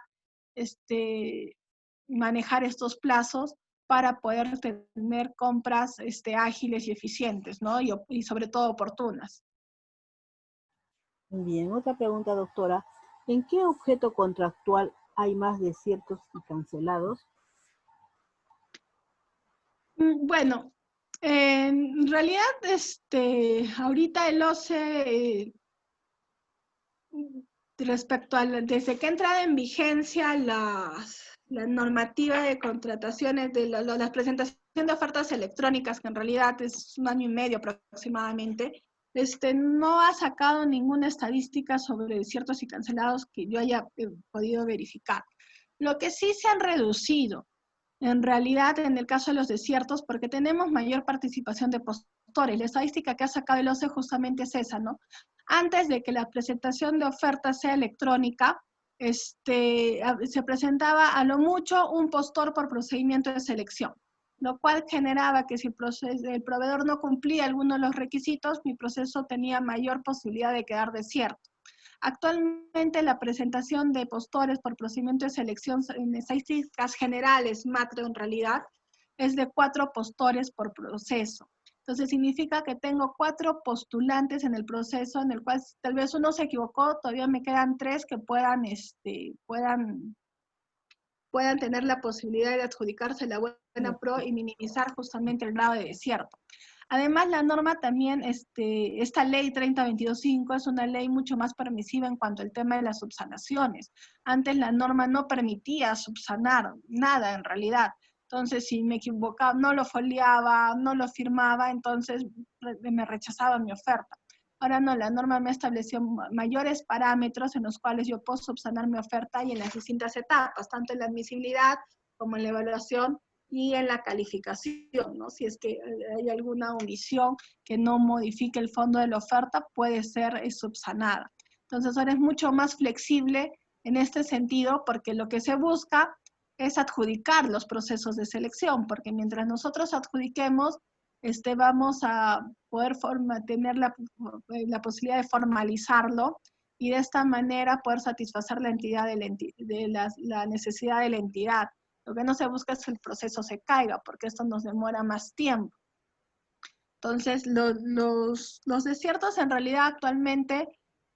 manejar estos plazos para poder tener compras ágiles y eficientes, ¿no? Y sobre todo oportunas. Bien, otra pregunta, doctora. ¿En qué objeto contractual hay más desiertos y cancelados? Bueno, en realidad, ahorita el OCE respecto a, desde que entra en vigencia la normativa de contrataciones de las presentaciones de ofertas electrónicas, que en realidad es 1 año y medio aproximadamente, no ha sacado ninguna estadística sobre desiertos y cancelados que yo haya podido verificar. Lo que sí se han reducido, en realidad, en el caso de los desiertos, porque tenemos mayor participación de postores. La estadística que ha sacado el OCE justamente es esa, ¿no? Antes de que la presentación de ofertas sea electrónica, se presentaba a lo mucho un postor por procedimiento de selección, lo cual generaba que si el proveedor no cumplía alguno de los requisitos, mi proceso tenía mayor posibilidad de quedar desierto. Actualmente la presentación de postores por procedimiento de selección en estadísticas generales, macro en realidad, es de 4 postores por proceso. Entonces significa que tengo 4 postulantes en el proceso, en el cual tal vez uno se equivocó, todavía me quedan 3 que puedan tener la posibilidad de adjudicarse la buena pro y minimizar justamente el grado de desierto. Además, la norma también, esta ley 3022.5 es una ley mucho más permisiva en cuanto al tema de las subsanaciones. Antes la norma no permitía subsanar nada en realidad. Entonces, si me equivocaba, no lo foliaba, no lo firmaba, entonces me rechazaba mi oferta. Ahora no, la norma me estableció mayores parámetros en los cuales yo puedo subsanar mi oferta y en las distintas etapas, tanto en la admisibilidad como en la evaluación y en la calificación, ¿no? Si es que hay alguna omisión que no modifique el fondo de la oferta, puede ser subsanada. Entonces ahora es mucho más flexible en este sentido porque lo que se busca es adjudicar los procesos de selección, porque mientras nosotros adjudiquemos, vamos a poder tener la posibilidad de formalizarlo y de esta manera poder satisfacer la entidad la necesidad de la entidad. Lo que no se busca es que el proceso se caiga, porque esto nos demora más tiempo. Entonces, los desiertos en realidad actualmente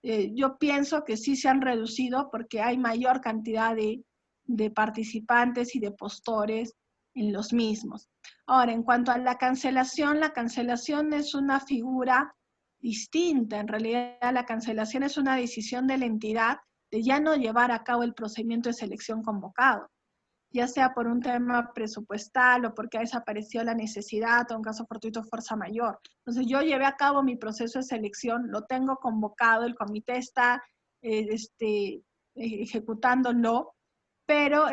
yo pienso que sí se han reducido porque hay mayor cantidad de participantes y de postores en los mismos. Ahora, en cuanto a la cancelación es una figura distinta. En realidad, la cancelación es una decisión de la entidad de ya no llevar a cabo el procedimiento de selección convocado, ya sea por un tema presupuestal o porque ha desaparecido la necesidad o un caso fortuito fuerza mayor. Entonces yo llevé a cabo mi proceso de selección, lo tengo convocado, el comité está ejecutándolo, pero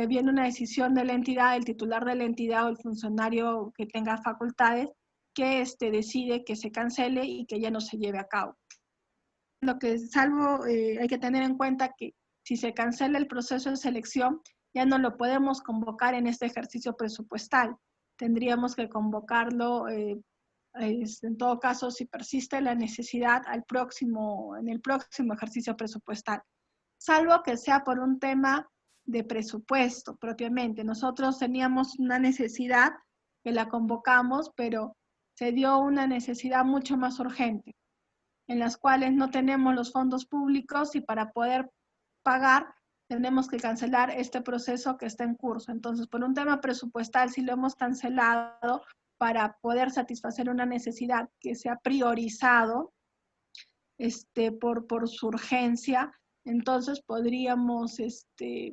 viene una decisión de la entidad, el titular de la entidad o el funcionario que tenga facultades que decide que se cancele y que ya no se lleve a cabo. Lo que salvo hay que tener en cuenta que si se cancela el proceso de selección, ya no lo podemos convocar en este ejercicio presupuestal. Tendríamos que convocarlo, en todo caso, si persiste la necesidad, en el próximo ejercicio presupuestal. Salvo que sea por un tema de presupuesto propiamente. Nosotros teníamos una necesidad que la convocamos, pero se dio una necesidad mucho más urgente, en las cuales no tenemos los fondos públicos y para poder pagar tenemos que cancelar este proceso que está en curso. Entonces, por un tema presupuestal sí lo hemos cancelado para poder satisfacer una necesidad que se ha priorizado por su urgencia. Entonces podríamos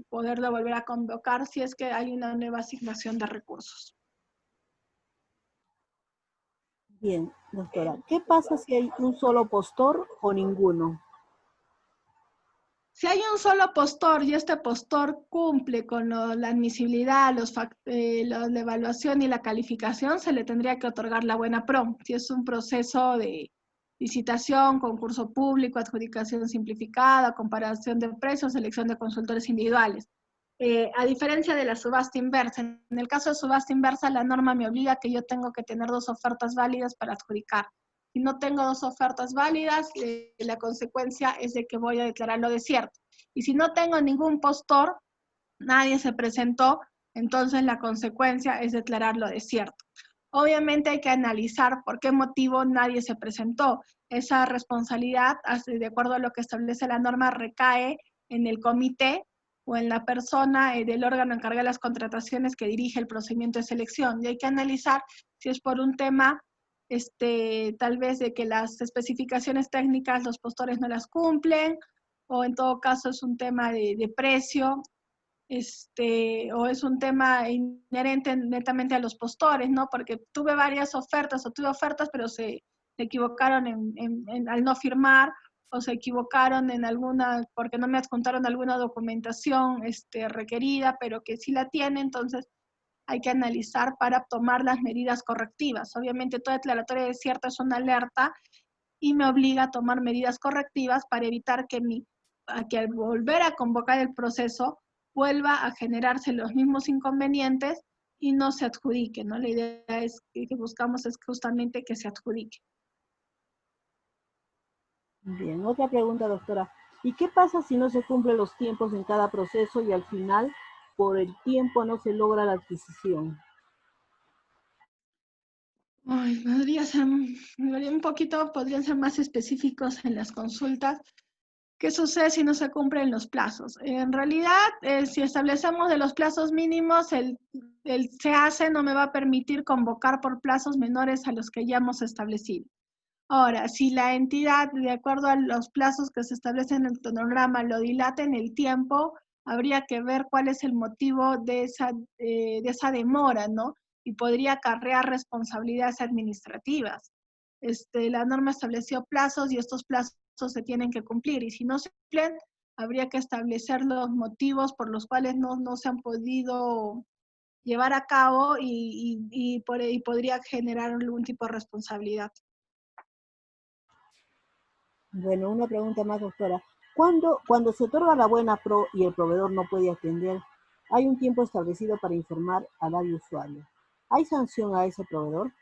poderlo volver a convocar si es que hay una nueva asignación de recursos. Bien, doctora, ¿qué pasa si hay un solo postor o ninguno? Si hay un solo postor y este postor cumple con la admisibilidad, la evaluación y la calificación, se le tendría que otorgar la buena pro. Si es un proceso de licitación, concurso público, adjudicación simplificada, comparación de precios, selección de consultores individuales. A diferencia de la subasta inversa, en el caso de subasta inversa, la norma me obliga a que yo tengo que tener 2 ofertas válidas para adjudicar. Si no tengo 2 ofertas válidas, la consecuencia es de que voy a declararlo desierto. Y si no tengo ningún postor, nadie se presentó, entonces la consecuencia es declararlo desierto. Obviamente hay que analizar por qué motivo nadie se presentó. Esa responsabilidad, de acuerdo a lo que establece la norma, recae en el comité o en la persona del órgano encargado de las contrataciones que dirige el procedimiento de selección. Y hay que analizar si es por un tema tal vez de que las especificaciones técnicas los postores no las cumplen, o en todo caso es un tema de precio, o es un tema inherente netamente a los postores, ¿no? Porque tuve varias ofertas, o tuve ofertas, pero se equivocaron al no firmar, o se equivocaron en alguna, porque no me adjuntaron alguna documentación requerida, pero que sí la tiene, entonces hay que analizar para tomar las medidas correctivas. Obviamente toda declaratoria de desierto es una alerta y me obliga a tomar medidas correctivas para evitar que al volver a convocar el proceso vuelva a generarse los mismos inconvenientes y no se adjudique, ¿no? La idea es que buscamos es justamente que se adjudique. Bien, otra pregunta, doctora. ¿Y qué pasa si no se cumplen los tiempos en cada proceso y al final, por el tiempo, no se logra la adquisición? Ay, un poquito, podrían ser más específicos en las consultas. ¿Qué sucede si no se cumplen los plazos? En realidad, si establecemos de los plazos mínimos, el SEACE no me va a permitir convocar por plazos menores a los que ya hemos establecido. Ahora, si la entidad, de acuerdo a los plazos que se establecen en el cronograma, lo dilata en el tiempo, habría que ver cuál es el motivo de esa demora, ¿no? Y podría acarrear responsabilidades administrativas. La norma estableció plazos y estos plazos se tienen que cumplir. Y si no se cumplen, habría que establecer los motivos por los cuales no se han podido llevar a cabo y podría generar algún tipo de responsabilidad. Bueno, una pregunta más, doctora. Cuando se otorga la buena pro y el proveedor no puede atender, hay un tiempo establecido para informar al área usuario. ¿Hay sanción a ese proveedor?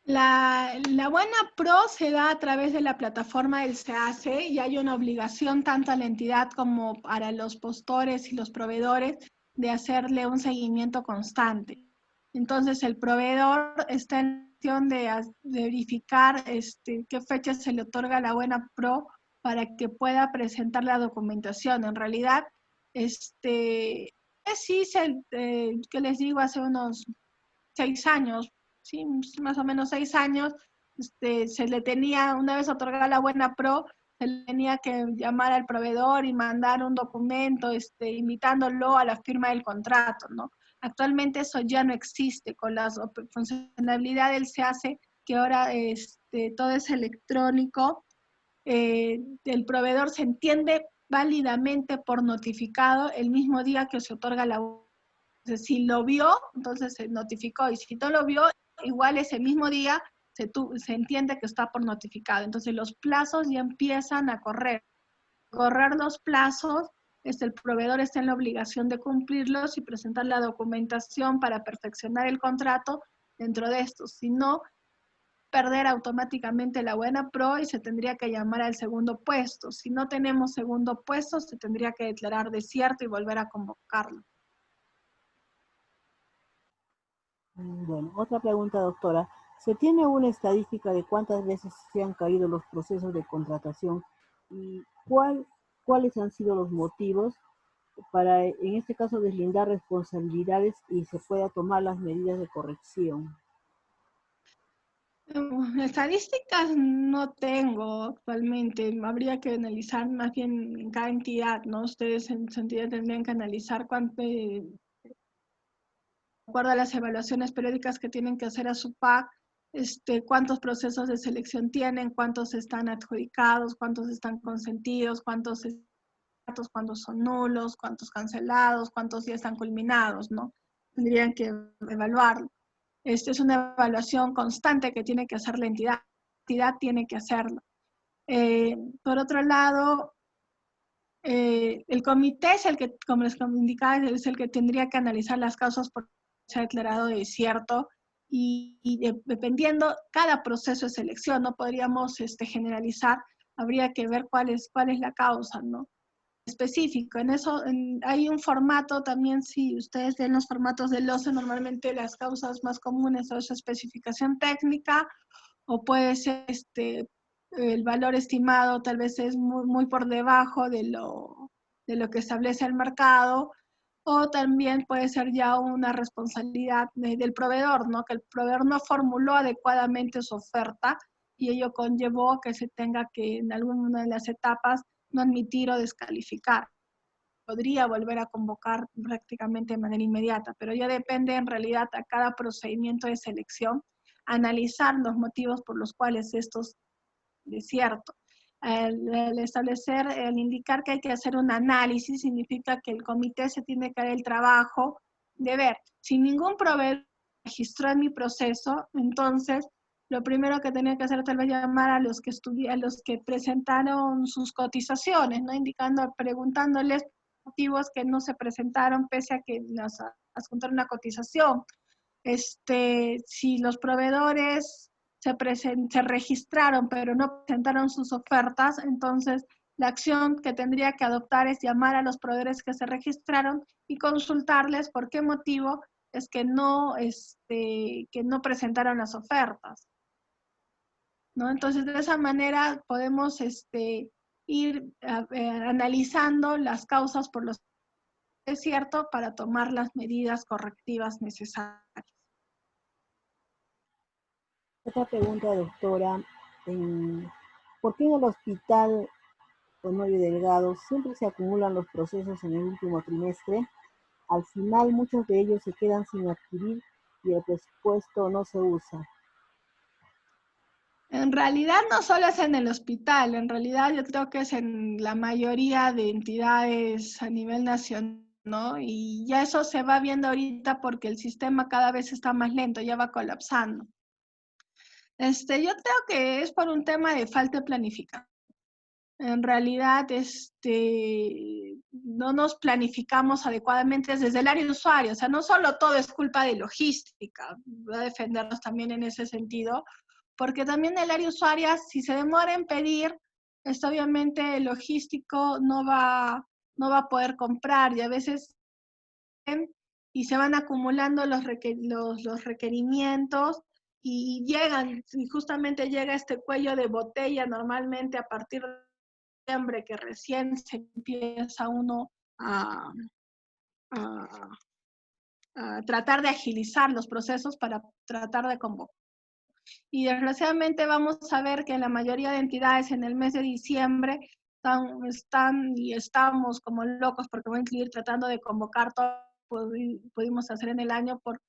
La buena pro se da a través de la plataforma del SEACE y hay una obligación tanto a la entidad como para los postores y los proveedores de hacerle un seguimiento constante. Entonces el proveedor está en cuestión de verificar qué fecha se le otorga la buena pro para que pueda presentar la documentación. En realidad, sí, ¿qué les digo? Hace unos 6 años, sí, más o menos 6 años, se le tenía, una vez otorgada la buena pro, se le tenía que llamar al proveedor y mandar un documento, invitándolo a la firma del contrato, ¿no? Actualmente eso ya no existe, con la funcionalidad del SEACE, que ahora todo es electrónico, el proveedor se entiende válidamente por notificado el mismo día que se otorga la. Entonces, si lo vio, entonces se notificó, y si no lo vio, igual ese mismo día se entiende que está por notificado. Entonces los plazos ya empiezan a correr. Correr los plazos, el proveedor está en la obligación de cumplirlos y presentar la documentación para perfeccionar el contrato dentro de estos. Si no, perder automáticamente la buena pro y se tendría que llamar al segundo puesto. Si no tenemos segundo puesto, se tendría que declarar desierto y volver a convocarlo. Bueno, otra pregunta, doctora. ¿Se tiene una estadística de cuántas veces se han caído los procesos de contratación y cuáles han sido los motivos para, en este caso, deslindar responsabilidades y se pueda tomar las medidas de corrección? Estadísticas no tengo actualmente, habría que analizar más bien en cada entidad, ¿no? Ustedes en su entidad tendrían que analizar de acuerdo a las evaluaciones periódicas que tienen que hacer a su PAC, cuántos procesos de selección tienen, cuántos están adjudicados, cuántos están consentidos, cuántos son nulos, cuántos cancelados, cuántos ya están culminados, ¿no? Tendrían que evaluarlo. Es una evaluación constante que tiene que hacer la entidad tiene que hacerlo. Por otro lado, el comité es el que, como les indicaba, es el que tendría que analizar las causas por se ha declarado desierto y dependiendo, cada proceso de selección, no podríamos generalizar, habría que ver cuál es la causa, ¿no? Específico. En eso hay un formato también, si ustedes ven los formatos del OCE, normalmente las causas más comunes son esa especificación técnica, o puede ser el valor estimado tal vez es muy, muy por debajo de lo que establece el mercado, o también puede ser ya una responsabilidad del proveedor, ¿no? Que el proveedor no formuló adecuadamente su oferta y ello conllevó que se tenga que en alguna de las etapas no admitir o descalificar. Podría volver a convocar prácticamente de manera inmediata, pero ya depende en realidad a cada procedimiento de selección analizar los motivos por los cuales estos desierto. El establecer, el indicar que hay que hacer un análisis significa que el comité se tiene que dar el trabajo de ver si ningún proveedor registró en mi proceso, entonces lo primero que tenía que hacer tal vez llamar a los que presentaron sus cotizaciones, ¿no? Indicando, preguntándoles motivos que no se presentaron pese a que nos adjuntaron una cotización. Si los proveedores se registraron pero no presentaron sus ofertas, entonces la acción que tendría que adoptar es llamar a los proveedores que se registraron y consultarles por qué motivo es que no presentaron las ofertas, ¿no? Entonces, de esa manera podemos ir analizando las causas por los que es cierto para tomar las medidas correctivas necesarias. Otra pregunta, doctora. ¿Por qué en el hospital Honorio Delgado siempre se acumulan los procesos en el último trimestre? Al final muchos de ellos se quedan sin adquirir y el presupuesto no se usa. En realidad no solo es en el hospital, en realidad yo creo que es en la mayoría de entidades a nivel nacional, ¿no? Y ya eso se va viendo ahorita porque el sistema cada vez está más lento, ya va colapsando. Yo creo que es por un tema de falta de planificación. En realidad, no nos planificamos adecuadamente desde el área de usuario. O sea, no solo todo es culpa de logística, voy a defendernos también en ese sentido, porque también el área usuaria, si se demora en pedir, esto obviamente el logístico no va a poder comprar y a veces y se van acumulando los requerimientos y llegan, y justamente llega este cuello de botella normalmente a partir de diciembre que recién se empieza uno a, a, a tratar de agilizar los procesos para tratar de convocar. Y desgraciadamente vamos a ver que la mayoría de entidades en el mes de diciembre están y estamos como locos, porque voy a incluir tratando de convocar todo lo que pudimos hacer en el año por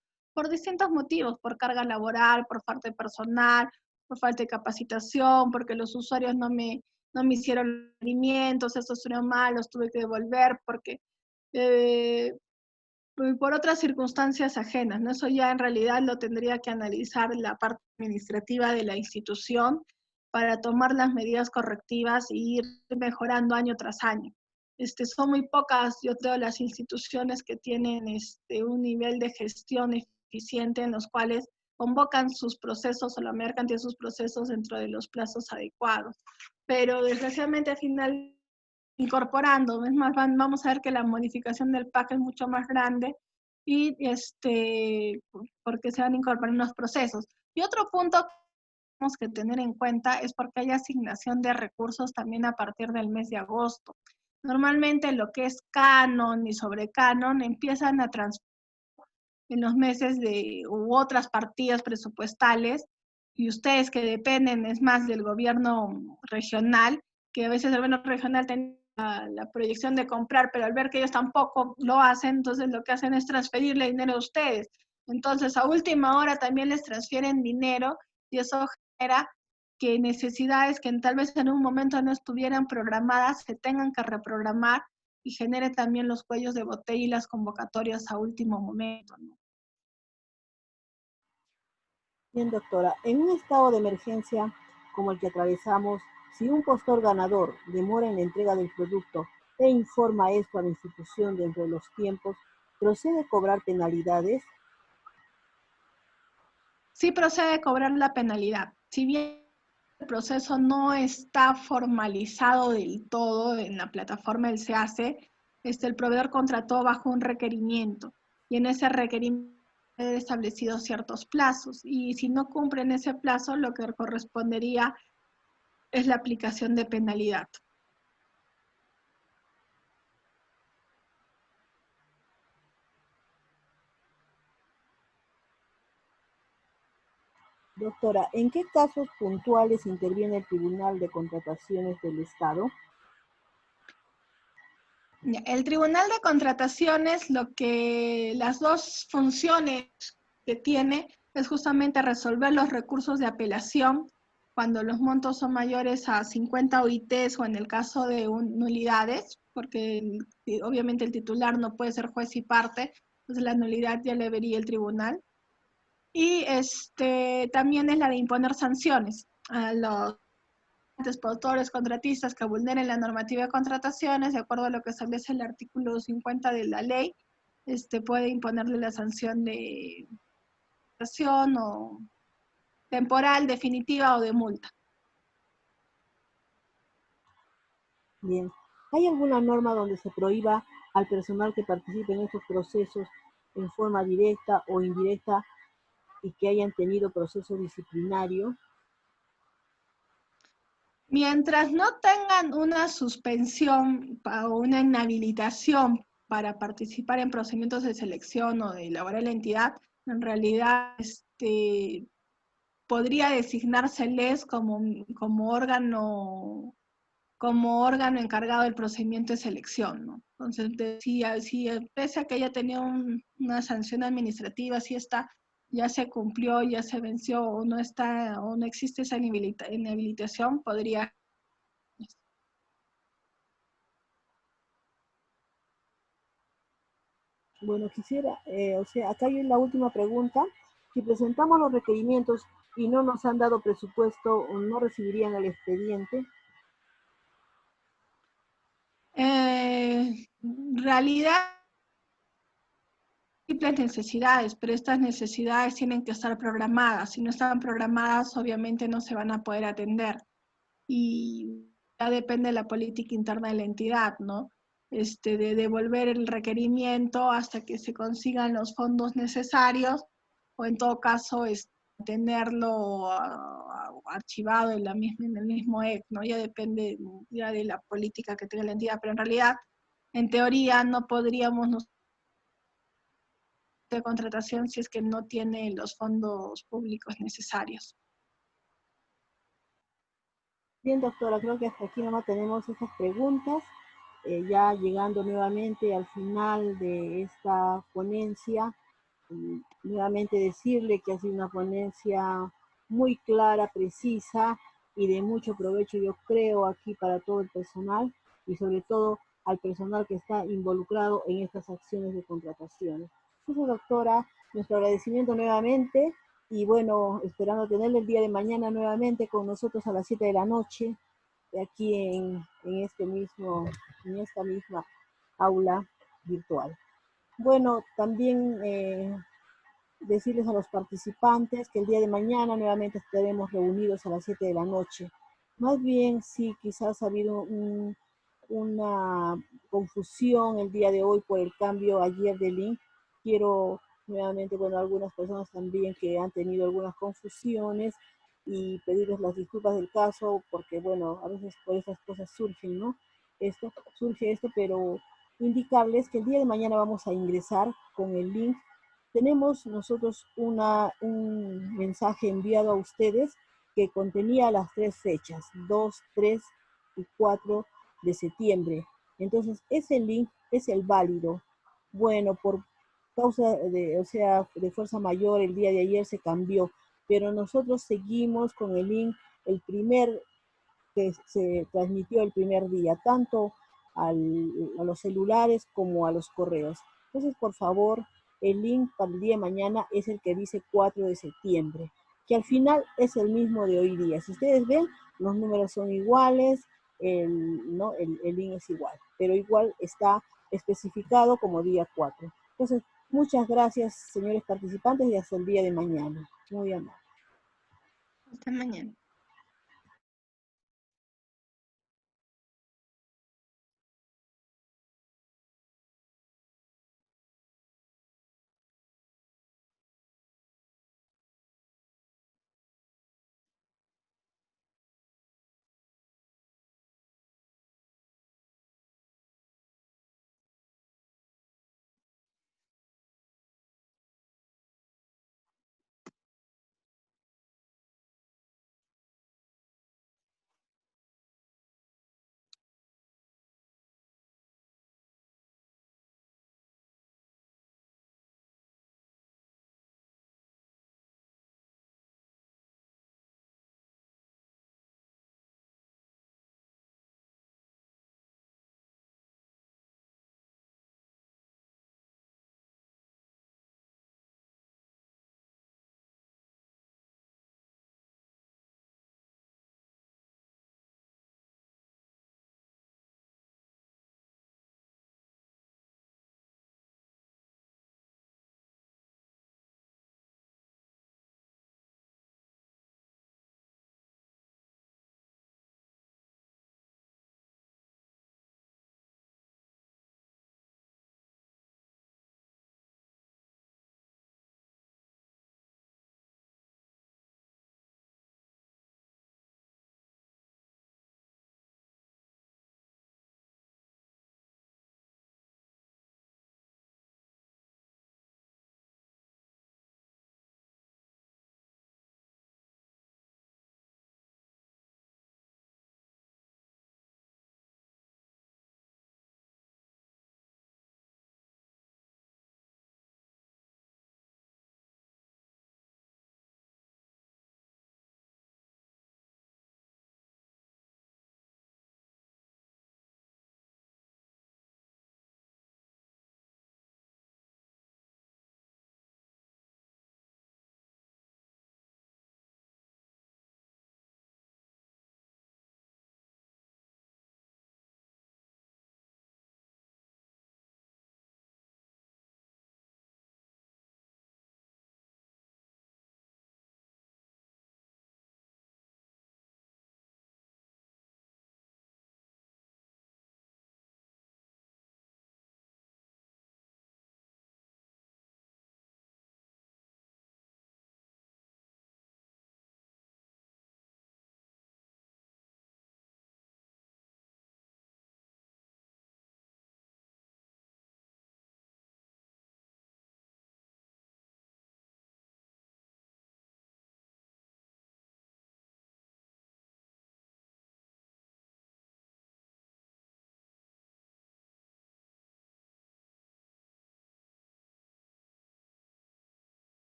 distintos motivos, por carga laboral, por falta de personal, por falta de capacitación, porque los usuarios no me hicieron requerimientos, estos estuvieron mal, los tuve que devolver, porque eh, por otras circunstancias ajenas, ¿no? Eso ya en realidad lo tendría que analizar la parte administrativa de la institución para tomar las medidas correctivas e ir mejorando año tras año. Son muy pocas, yo creo, las instituciones que tienen un nivel de gestión eficiente en los cuales convocan sus procesos o la mayor cantidad de sus procesos dentro de los plazos adecuados. Pero desgraciadamente al final incorporando. Es más, vamos a ver que la modificación del PAC es mucho más grande y porque se van incorporando los procesos. Y otro punto que tenemos que tener en cuenta es porque hay asignación de recursos también a partir del mes de agosto. Normalmente lo que es canon y sobrecanon empiezan a transferir en los meses u otras partidas presupuestales y ustedes que dependen, es más, del gobierno regional, que a veces el gobierno regional tiene la proyección de comprar, pero al ver que ellos tampoco lo hacen, entonces lo que hacen es transferirle dinero a ustedes. Entonces, a última hora también les transfieren dinero y eso genera que necesidades que tal vez en un momento no estuvieran programadas se tengan que reprogramar y genere también los cuellos de botella y las convocatorias a último momento, ¿no? Bien, doctora, en un estado de emergencia como el que atravesamos, si un postor ganador demora en la entrega del producto e informa esto a la institución dentro de los tiempos, ¿procede cobrar penalidades? Sí procede cobrar la penalidad. Si bien el proceso no está formalizado del todo en la plataforma del SEACE, el proveedor contrató bajo un requerimiento y en ese requerimiento he establecido ciertos plazos y si no cumplen ese plazo, lo que correspondería es la aplicación de penalidad. Doctora, ¿en qué casos puntuales interviene el Tribunal de Contrataciones del Estado? El Tribunal de Contrataciones, las dos funciones que tiene es justamente resolver los recursos de apelación cuando los montos son mayores a 50 OITs o en el caso de nulidades, porque obviamente el titular no puede ser juez y parte, entonces la nulidad ya le vería el tribunal. Y también es la de imponer sanciones a los productores, contratistas que vulneren la normativa de contrataciones, de acuerdo a lo que establece el artículo 50 de la ley, puede imponerle la sanción de sanción o temporal, definitiva o de multa. Bien. ¿Hay alguna norma donde se prohíba al personal que participe en estos procesos en forma directa o indirecta y que hayan tenido proceso disciplinario? Mientras no tengan una suspensión o una inhabilitación para participar en procedimientos de selección o de elaborar la entidad, en realidad podría designárseles como órgano encargado del procedimiento de selección, ¿no? Entonces, si pese a que haya tenido una sanción administrativa, si esta ya se cumplió, ya se venció o no está o no existe esa inhabilitación, podría. Bueno, quisiera, acá hay la última pregunta. Si presentamos los requerimientos y no nos han dado presupuesto, ¿no recibirían el expediente? En realidad, múltiples necesidades, pero estas necesidades tienen que estar programadas. Si no están programadas, obviamente no se van a poder atender. Y ya depende de la política interna de la entidad, ¿no? De devolver el requerimiento hasta que se consigan los fondos necesarios, o en todo caso, tenerlo archivado en el mismo EC, ¿no? Ya depende ya de la política que tenga la entidad, pero en realidad, en teoría, no podríamos de contratación si es que no tiene los fondos públicos necesarios. Bien, doctora, creo que hasta aquí nomás tenemos esas preguntas. Ya llegando nuevamente al final de esta ponencia, nuevamente decirle que ha sido una ponencia muy clara, precisa y de mucho provecho, yo creo, aquí para todo el personal y sobre todo al personal que está involucrado en estas acciones de contrataciones. Entonces, doctora, nuestro agradecimiento nuevamente y bueno, esperando tenerle el día de mañana nuevamente con nosotros a las 7 de la noche, aquí en esta misma aula virtual. Bueno, también decirles a los participantes que el día de mañana nuevamente estaremos reunidos a las 7 de la noche. Más bien, sí, quizás ha habido una confusión el día de hoy por el cambio ayer de link. Quiero nuevamente, bueno, algunas personas también que han tenido algunas confusiones y pedirles las disculpas del caso, porque bueno, a veces por esas cosas surgen, ¿no? Surge esto, pero indicarles que el día de mañana vamos a ingresar con el link. Tenemos nosotros un mensaje enviado a ustedes que contenía las 3 fechas, 2, 3 y 4 de septiembre. Entonces, ese link es el válido. Bueno, por causa de fuerza mayor, el día de ayer se cambió, pero nosotros seguimos con el link, el primer que se transmitió el primer día, tanto a los celulares como a los correos. Entonces, por favor, el link para el día de mañana es el que dice 4 de septiembre, que al final es el mismo de hoy día. Si ustedes ven, los números son iguales, el link es igual, pero igual está especificado como día 4. Entonces, muchas gracias, señores participantes, y hasta el día de mañana. Muy amable. Hasta mañana.